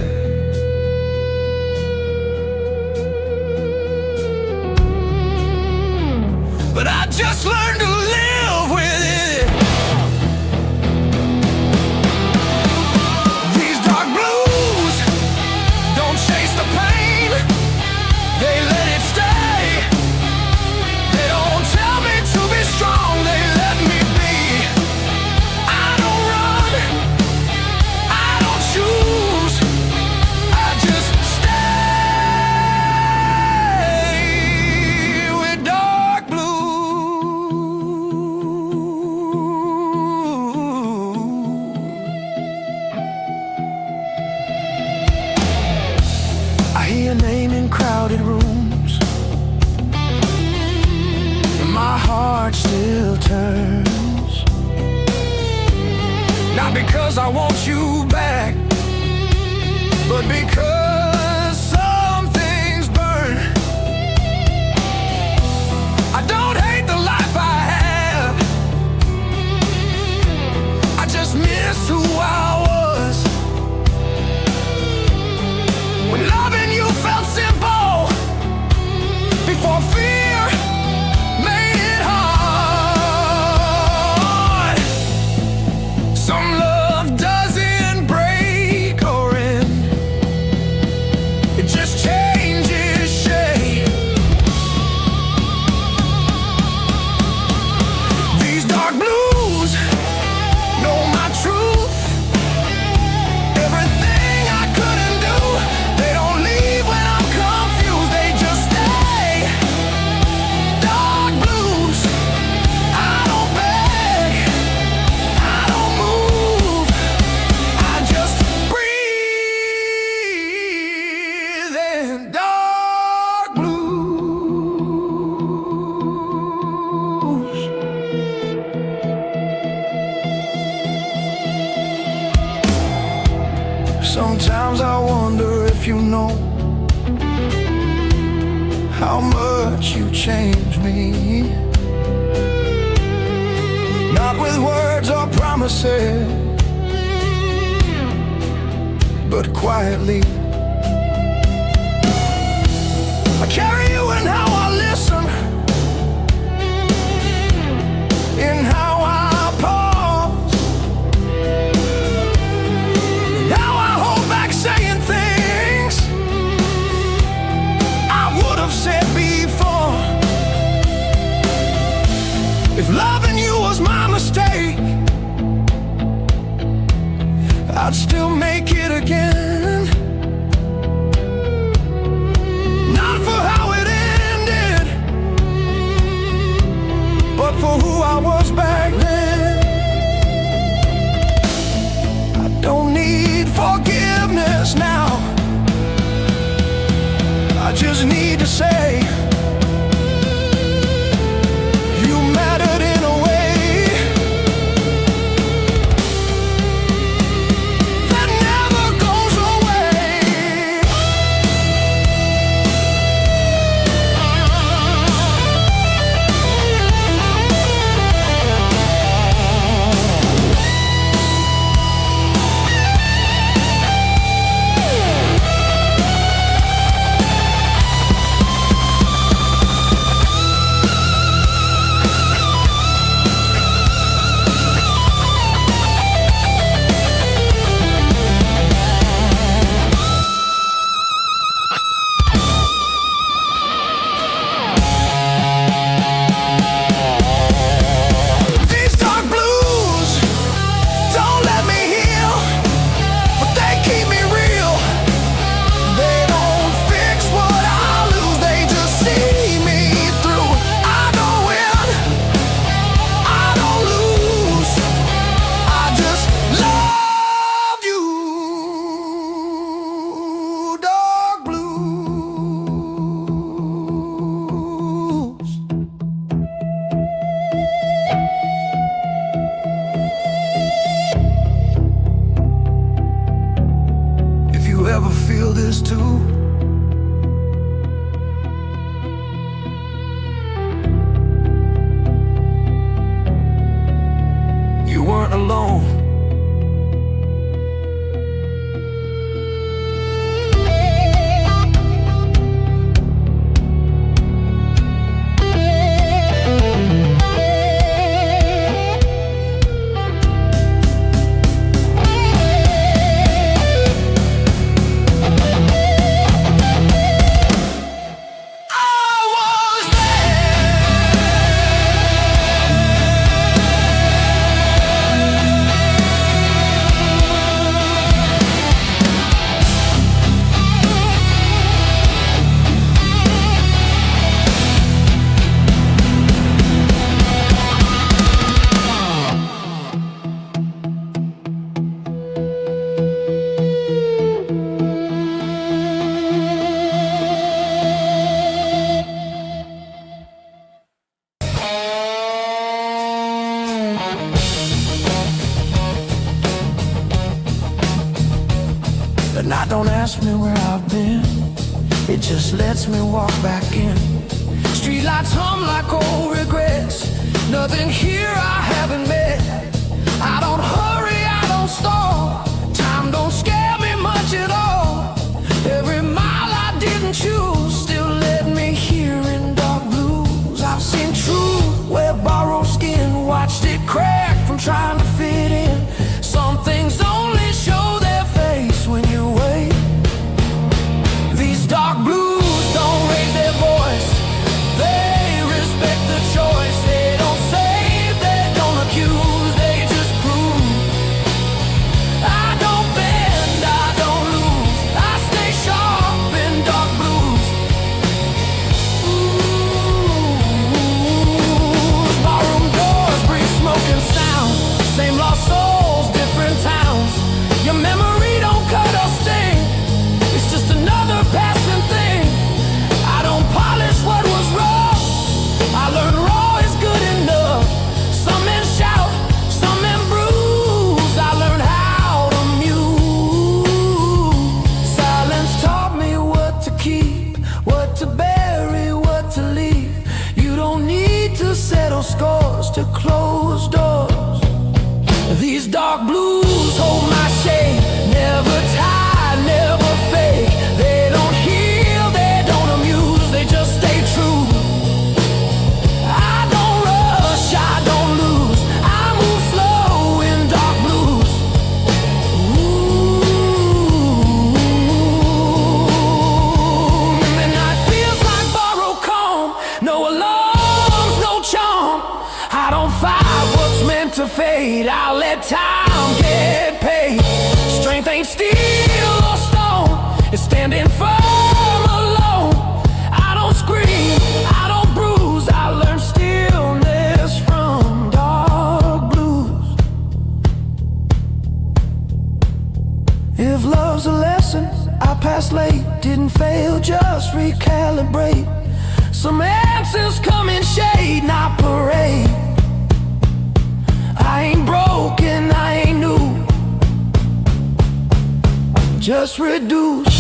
but I just learned to live with it. These dark blues don't chase the pain, they let it stay. They don't tell me to be strong, they let me be. I don't run, I don't choose, how much you changed me. Not with words or promises, but quietly. I carry you in how I listen, in how I pause. Now I hold back saying things I would have said before. If loving you was my mistake, I'd still make it again. Not for how it ended, but for who I was back then. I don't need forgiveness now, I just need to say you mattered in a way that never goes away. Ever feel this too? You weren't alone. The night don't ask me where I've been, it just lets me walk back in. Streetlights hum like old regrets, nothing here I haven't met. I don't hurry, I don't stall, time don't scare me much at all. Every mile I didn't choose still led me here in dark blues. I've seen truth wear borrowed skin, watched it crack from trying to fit in. Some things only show their face when you wait. These dark blues don't raise their voice, they respect the choice. They don't save, they don't accuse, they just prove. I don't bend, I don't lose, I stay sharp in dark blues. Ooh, barroom doors breathe smoke and sound, same lost souls, different towns. Your memory don't cut or sting, it's just another passing thing. I don't polish what was wrong, I learned raw is good enough. Some men shout, some men bruise, I learned how to muse. Silence taught me what to keep, what to bury, settle scores to close doors. These dark blues hold my shade, never tie, never fake. They don't heal, they don't amuse, they just stay true. I don't rush, I don't lose, I move slow in dark blues. Ooh, midnight feels like borrowed calm, no alarms, no charm. I don't fight what's meant to fade, I let time get paid. Strength ain't steel or stone, it's standing firm alone. I don't scream, I don't bruise, I learn stillness from dark blues. If love's a lesson, I passed late, didn't fail, just recalibrate. Some answers come in shade, not parade. I ain't broken, I ain't new, just reduce.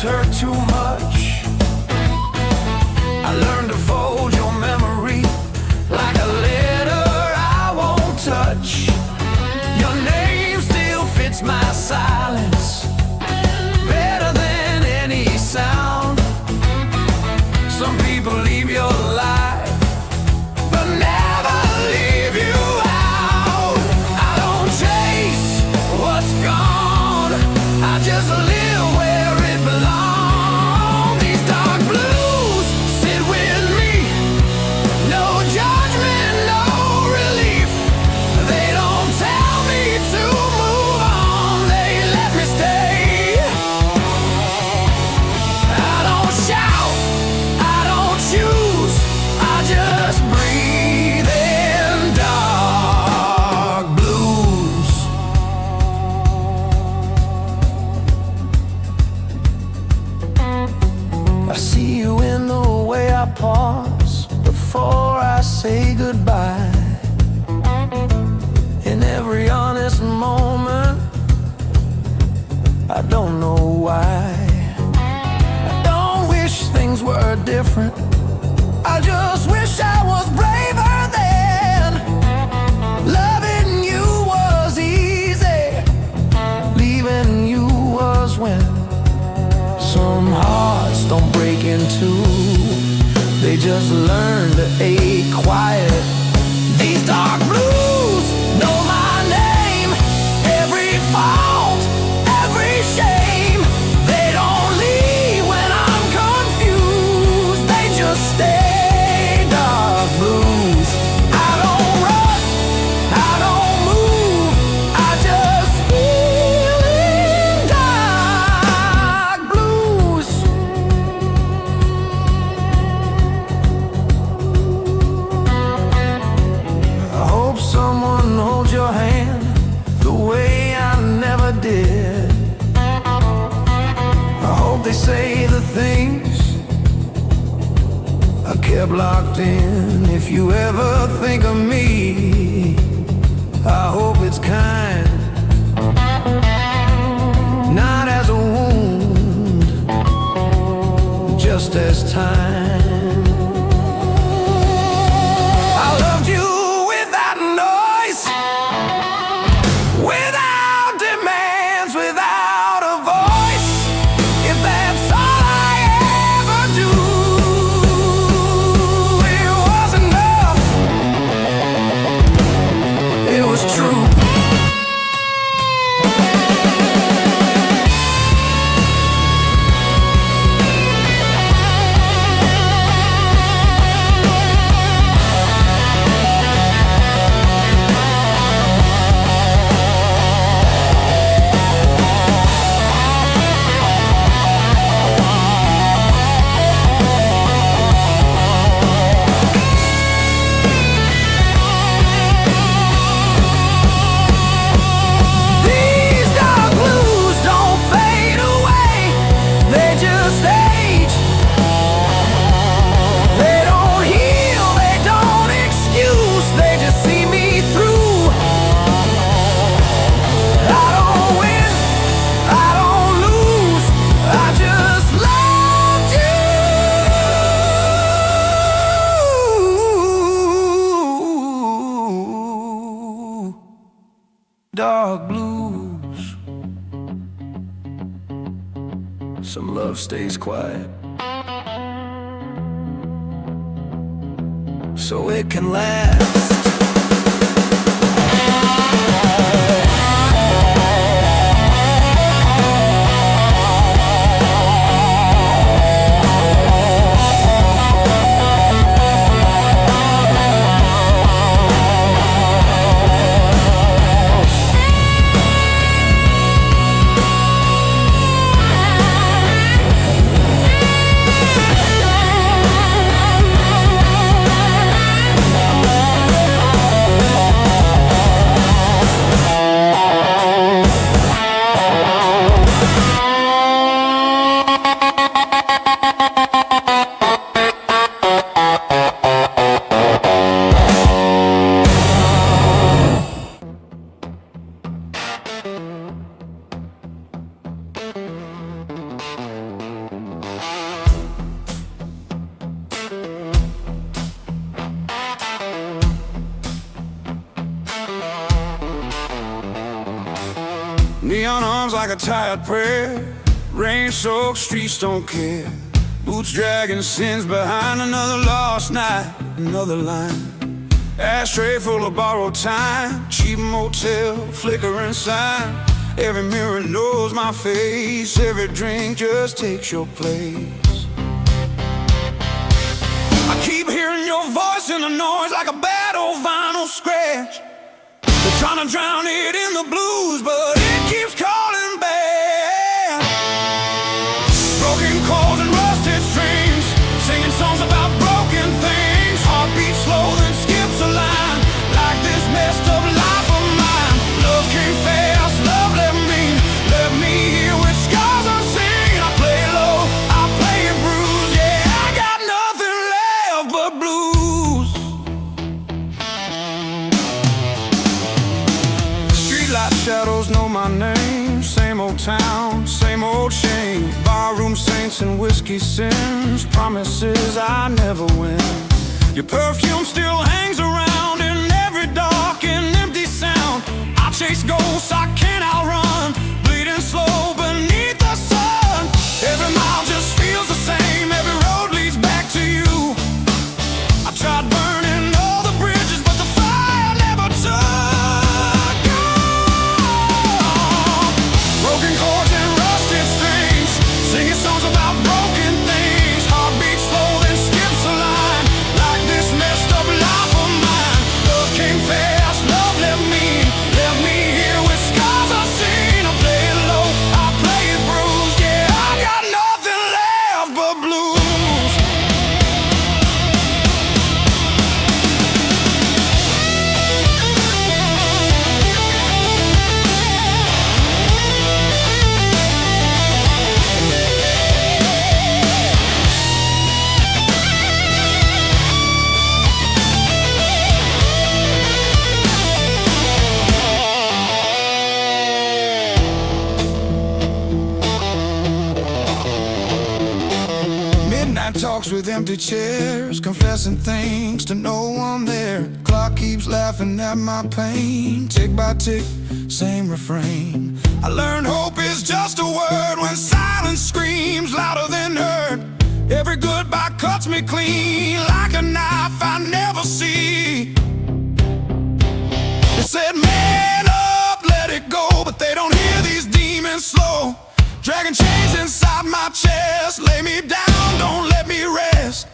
Hurt too much. I learned to fold your memory like a letter I won't touch. Your name still fits my silence better than any sound. Some people leave your life but never leave you out. I don't chase what's gone, I just live where it belongs. These dark blues sit with me, no judgment, no relief. They don't tell me to move on, they let me stay. I don't shout, I don't choose, I just breathe in dark blues. I see you in the way I pause before I say goodbye. In every honest moment, I don't know why. I don't wish things were different, I just wish I was braver then. Loving you was easy, leaving you was when. Some hearts don't break in two, they just learn to ache quiet. These dark blues know my name, every fault, every shame. They don't leave when I'm confused, they just stay. Dark blues, I don't run, I don't move, I just feel in dark blues. I hope someone holds your hand the way I never did. I say the things I kept locked in. If you ever think of me, I hope it's kind, not as a wound, just as time. I loved you without noise, without demands, without a voice. If that's all I ever do, it was enough. It was true. Dark blues. Some love stays quiet, so it can last. Neon arms like a tired prayer, rain-soaked streets don't care. Boots dragging sins behind another lost night, another line. Ashtray full of borrowed time, cheap motel, flickering sign. Every mirror knows my face, every drink just takes your place. I keep hearing your voice in the noise like a bad old vinyl scratch. They're trying to drown it in the blues, but it keeps calling back. Broken chords and rusted strings, singing songs about broken things. Heartbeat slow, then skips a line, like this messed up life of mine. Love came fast, love left me here with scars unseen. I play low, I play it bruised. Yeah, I got nothing left but blues. Streetlight shadows know my name. Same old town, same old shame. Barroom saints and whiskey sins, promises I never win. Your perfume still hangs around in every dark and empty sound. I chase ghosts I can't outrun, bleeding slow beneath the sun. Every mile just feels the same, every road leads back to you. I tried burning all the bridges, but the fire never took on. Broken chords and rusted strings, singing songs about broken things. Heartbeat slow, then skips a line, like this messed up life of mine. Love came fast, love left me here with scars Walks with empty chairs, confessing things to no one there. Clock keeps laughing at my pain. Tick by tick, same refrain. I learned hope is just a word when silence screams louder than heard. Every goodbye cuts me clean like a knife I never see. They said man up, let it go, but they don't hear these demons slow. Dragging chains inside my chest, lay me down, don't let me rest.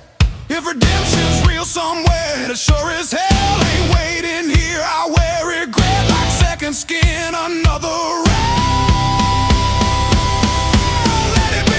If redemption's real somewhere, it sure as hell ain't waiting here. I wear regret like second skin, another round. Let it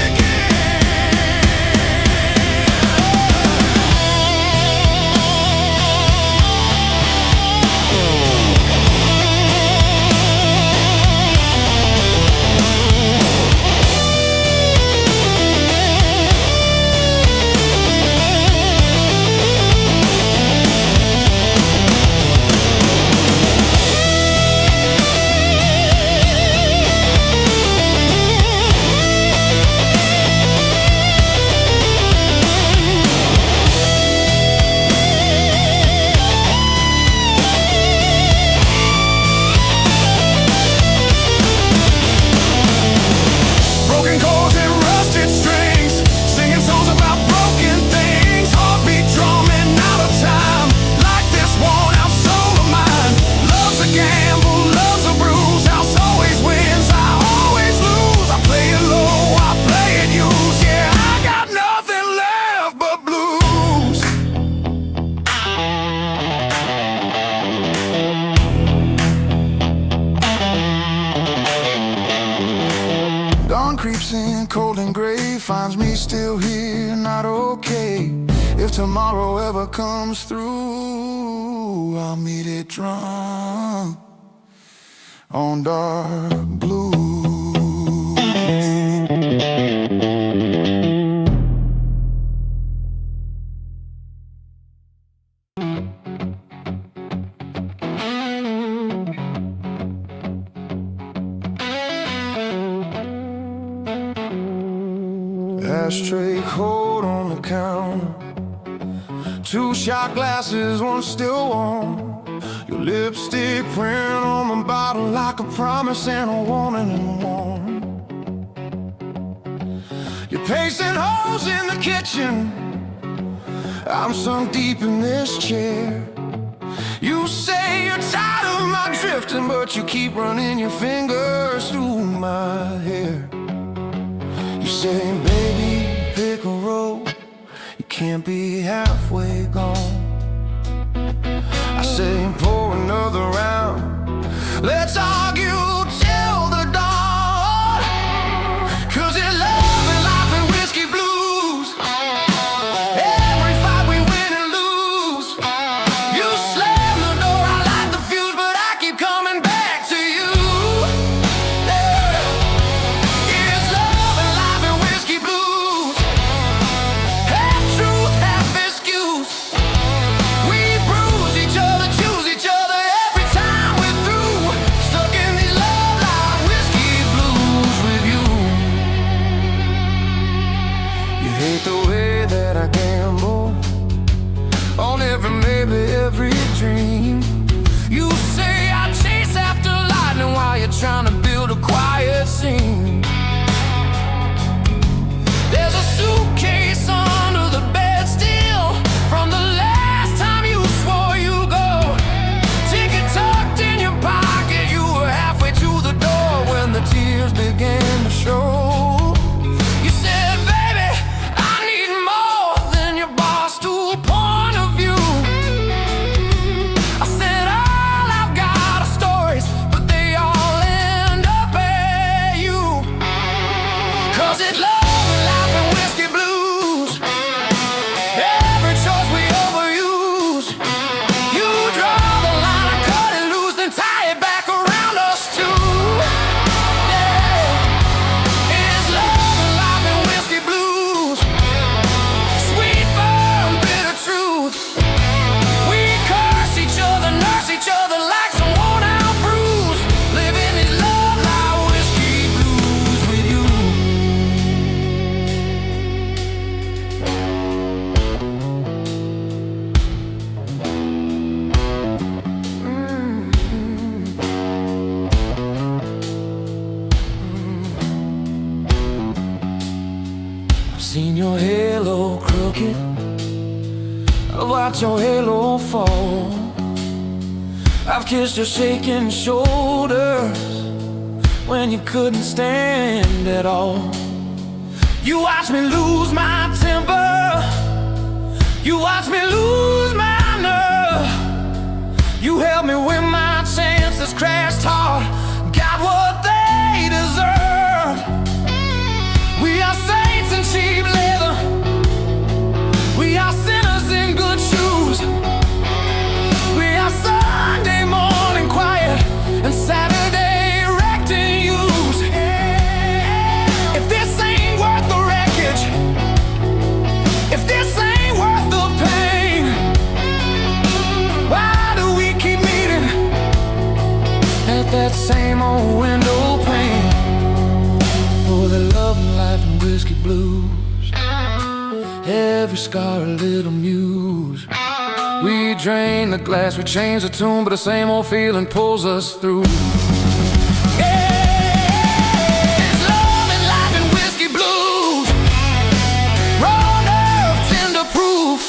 creeps in cold and gray, finds me still here, not okay. If tomorrow ever comes through, I'll meet it drunk on dark blue. Ashtray cold on the counter, 2 shot glasses, one still warm. Your lipstick print on the bottle like a promise and a warning and warm. You're pacing holes in the kitchen, I'm sunk deep in this chair. You say you're tired of my drifting, but you keep running your fingers through my hair. You say, baby, pick a road, you can't be halfway gone. I say, pour another round, let's argue till the dawn. 'Cause it's love and life and whiskey blues. Every fight we win and lose. You slam the door, I light the fuse, but I keep coming back to you. It's love and life and whiskey blues. Half truth, half excuse. We bruise each other, choose each other every time we're through. Stuck in these love line whiskey blues with you. You hate the way that I gamble on every maybe every dream. You say I chase after lightning while you're trying to build a quiet scene. There's a suitcase under the bed still from the last time you swore you'd go. Ticket tucked in your pocket, you were halfway to the door when the tears began to show. You said, baby, I need more than your Barstool point of view. I said, all I've got are stories, but they all end up at you. 'Cause it's love and life and whiskey blues. Every choice we overuse. You draw the line, I cut it loose, then tie it back around us too. Yeah, it's love and life and whiskey blues. Sweet firm, bitter truth. We curse each other, nurse each other like some worn out bruise. Living in love like whiskey blues with you. Seen your halo crooked, I've watched your halo fall. I've kissed your shaking shoulders when you couldn't stand at all. You watched me lose my temper, you watched me lose my nerve. You held me when my chances crashed hard, got what they deserve. We are saints in cheap leather, we are sinners in good shoes. We are Sunday morning quiet and Saturday wrecked and used. If this ain't worth the wreckage, if this ain't worth the pain, why do we keep meeting at that same old window pane? For the love and life and whiskey blues, every scar a little muse. We drain the glass, we change the tune, but the same old feeling pulls us through. Yeah, it's love and life and whiskey blues, raw nerve, tender proof.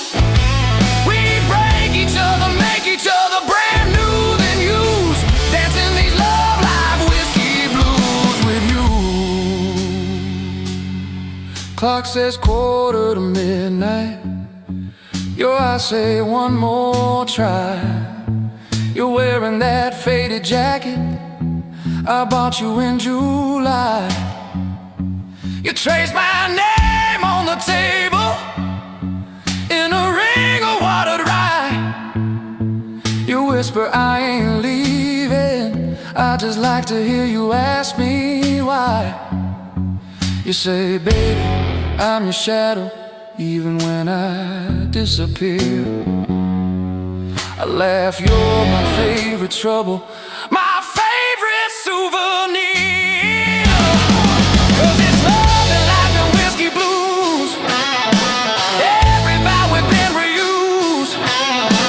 We break each other, make each other brand new than used. Dancing these love life whiskey blues with you. Clock says 1:45. Your eyes say one more try. You're wearing that faded jacket I bought you in July. You traced my name on the table in a ring of watered rye. You whisper I ain't leaving, I just like to hear you ask me why. You say baby, I'm your shadow even when I disappear. I laugh, you're my favorite trouble, my favorite souvenir. 'Cause it's love and life and whiskey blues, every vow we've been reused.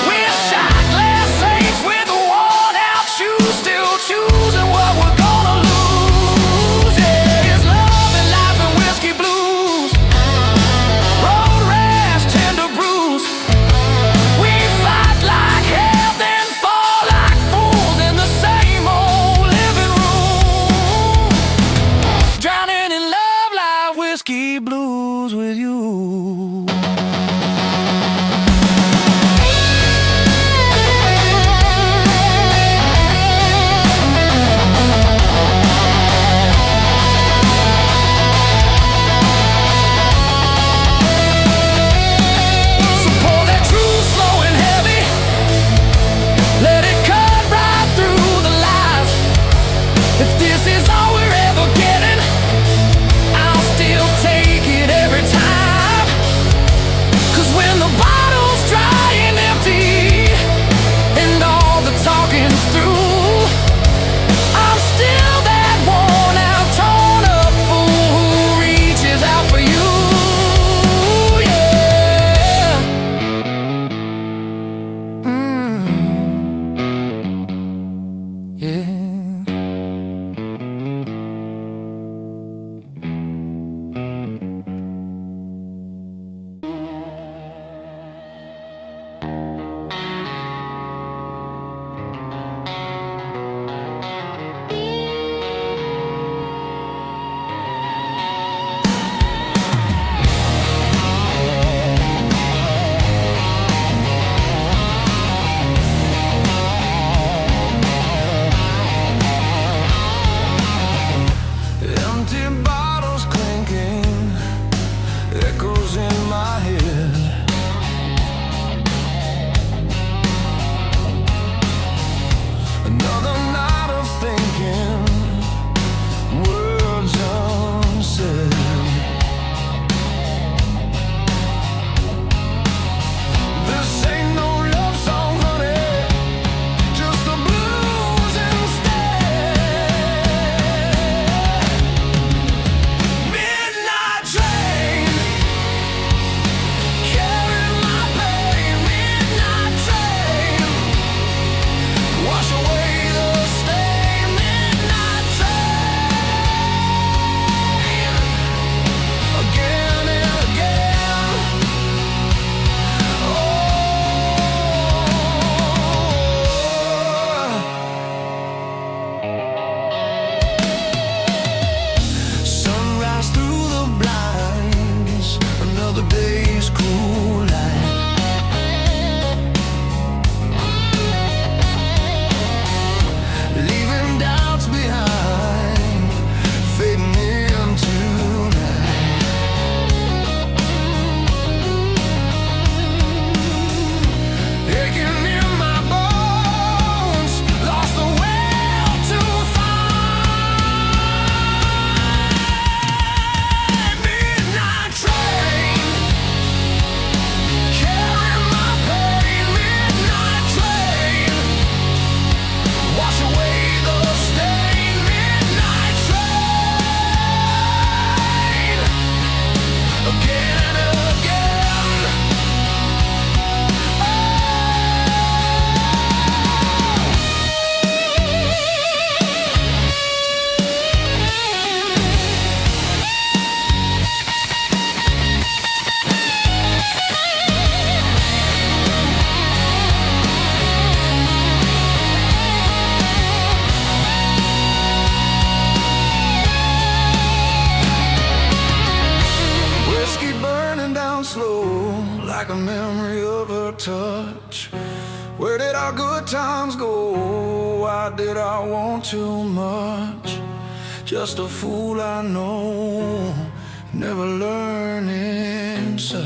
We're shot glass saints with worn out shoes, still choosing what we're gonna lose. Yeah, it's love and life and whiskey blues, road rash, tender bruise. We fight like hell, then fall like fools in the same old living room. Drowning in love life whiskey blues with you. So pour that truth slow and heavy, let it cut right through the lies. If this is all we're ever getting, I'll still take it every time. 'Cause when the bottle's dry and empty and all the talking's through, I'm still that worn out, torn up fool who reaches out for you. Yeah. Yeah. touch? Where did our good times go? Why did I want too much? Just a fool I know, never learning such.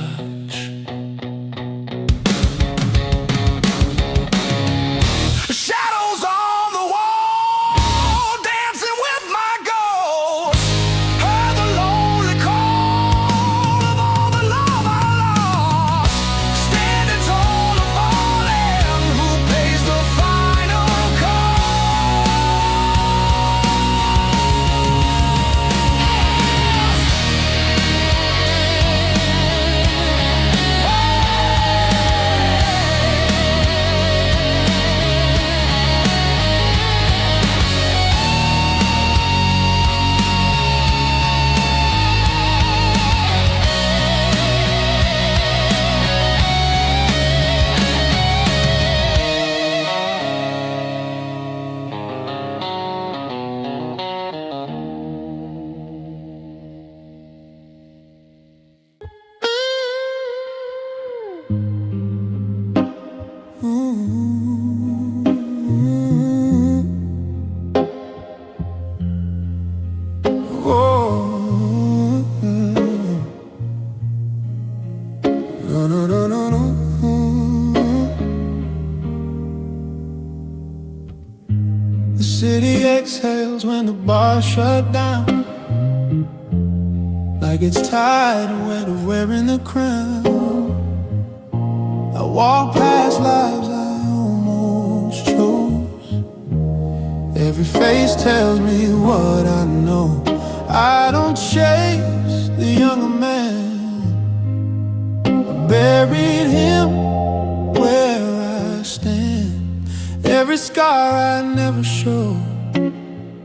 Shadows on the wall, dancing with my ghost. Heard the lonely call of all the love I lost. Standing tall or falling, who pays the final The city exhales when the bar shut down, like it's tired of wearing the crown. I walk past lives I almost chose. Every face tells me what I know. I don't chase the younger man, I buried him where I stand. Every scar I never show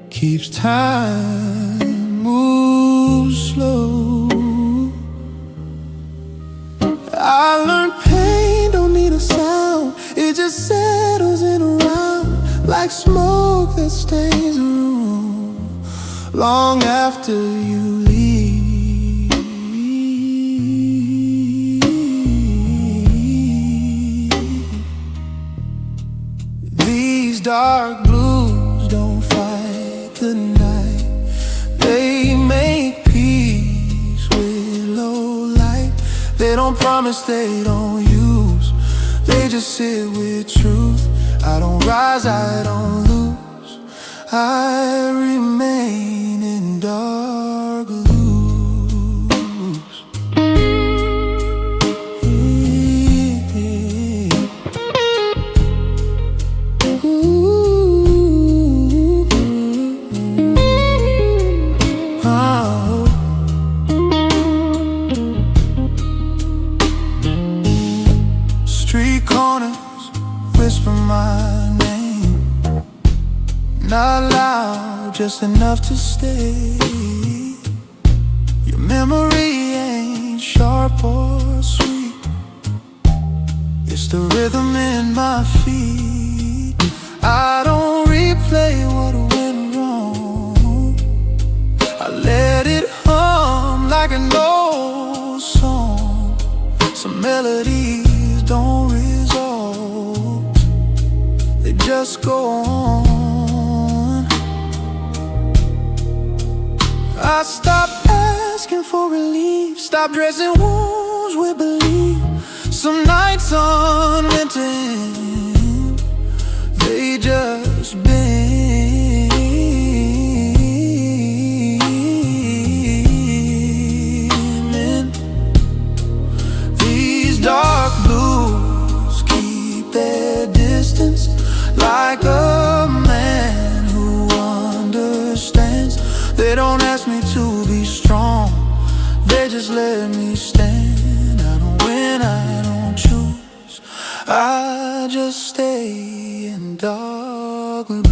keeps time move slow. I learned pain don't need a sound, it just settles in around like smoke that stains a room long after you leave. These dark blues don't fight the night, they make peace with low light. They don't promise, they don't use, they just sit with truth. I don't rise, I don't lose, I remain in dark blues. Street corners whisper my name, not loud, just enough to stay. Your memory ain't sharp or sweet, it's the rhythm in my feet. I don't replay what went wrong, I let it hum like an old song. Some melodies don't resolve, they just go on. I stopped asking for relief, stopped dressing wounds with belief. Some nights aren't meant to end, they just been. These dark blues keep their distance, like a man who understands. They don't ask me to be strong, they just let me stand. I don't win, I don't choose, I just stay in dark blue.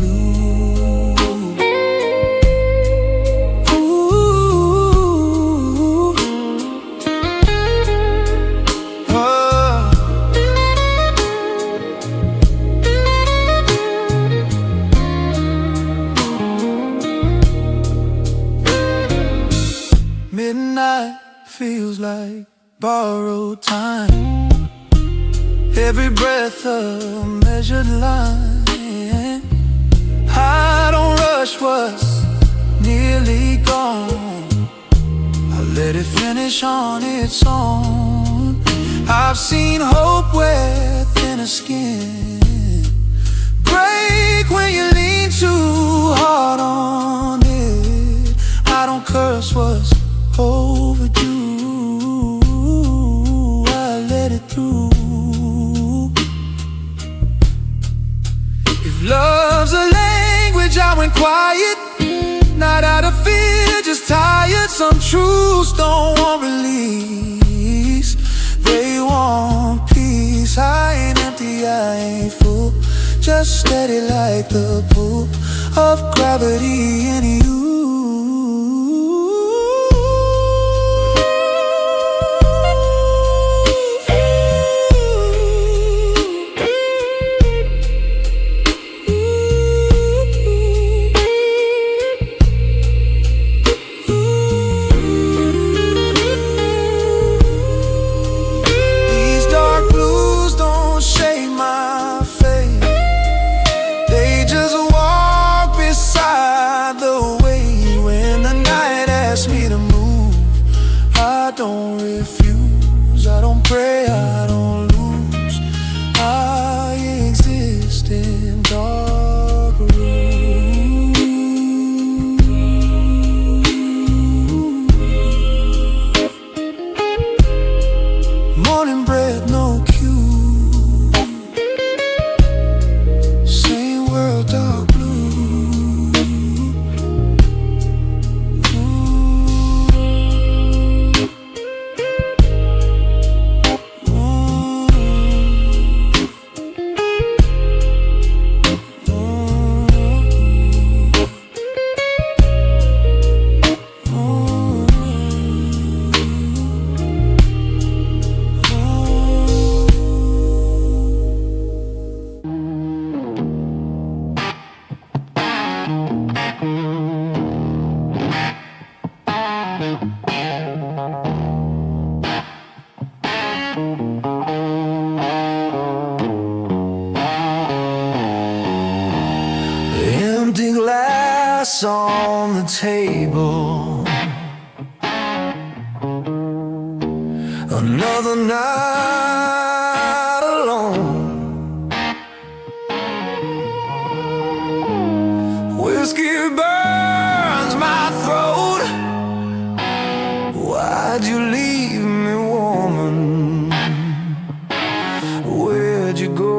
Midnight feels like borrowed time, every breath a measured line. I don't rush what's nearly gone. I let it finish on its own. I've seen hope where thinner skin break when you lean too hard on it. I don't curse what's overdue. I let it through. If love's a language, I went quiet. Not out of fear, just tired. Some truths don't want release, they want peace. I ain't empty, I ain't full, just steady like the pull of gravity in you. I don't refuse, I don't pray, I don't lose. I exist in dark rooms. Morning bread, no cue. Same world, dark blue. Empty glass on the table, another night alone. Whiskey burns my throat. Why'd you leave me, woman? Where'd you go?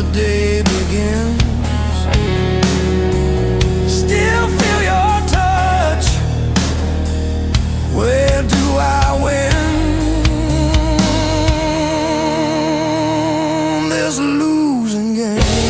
the day begins. Still feel your touch. Where do I win? There's a losing game.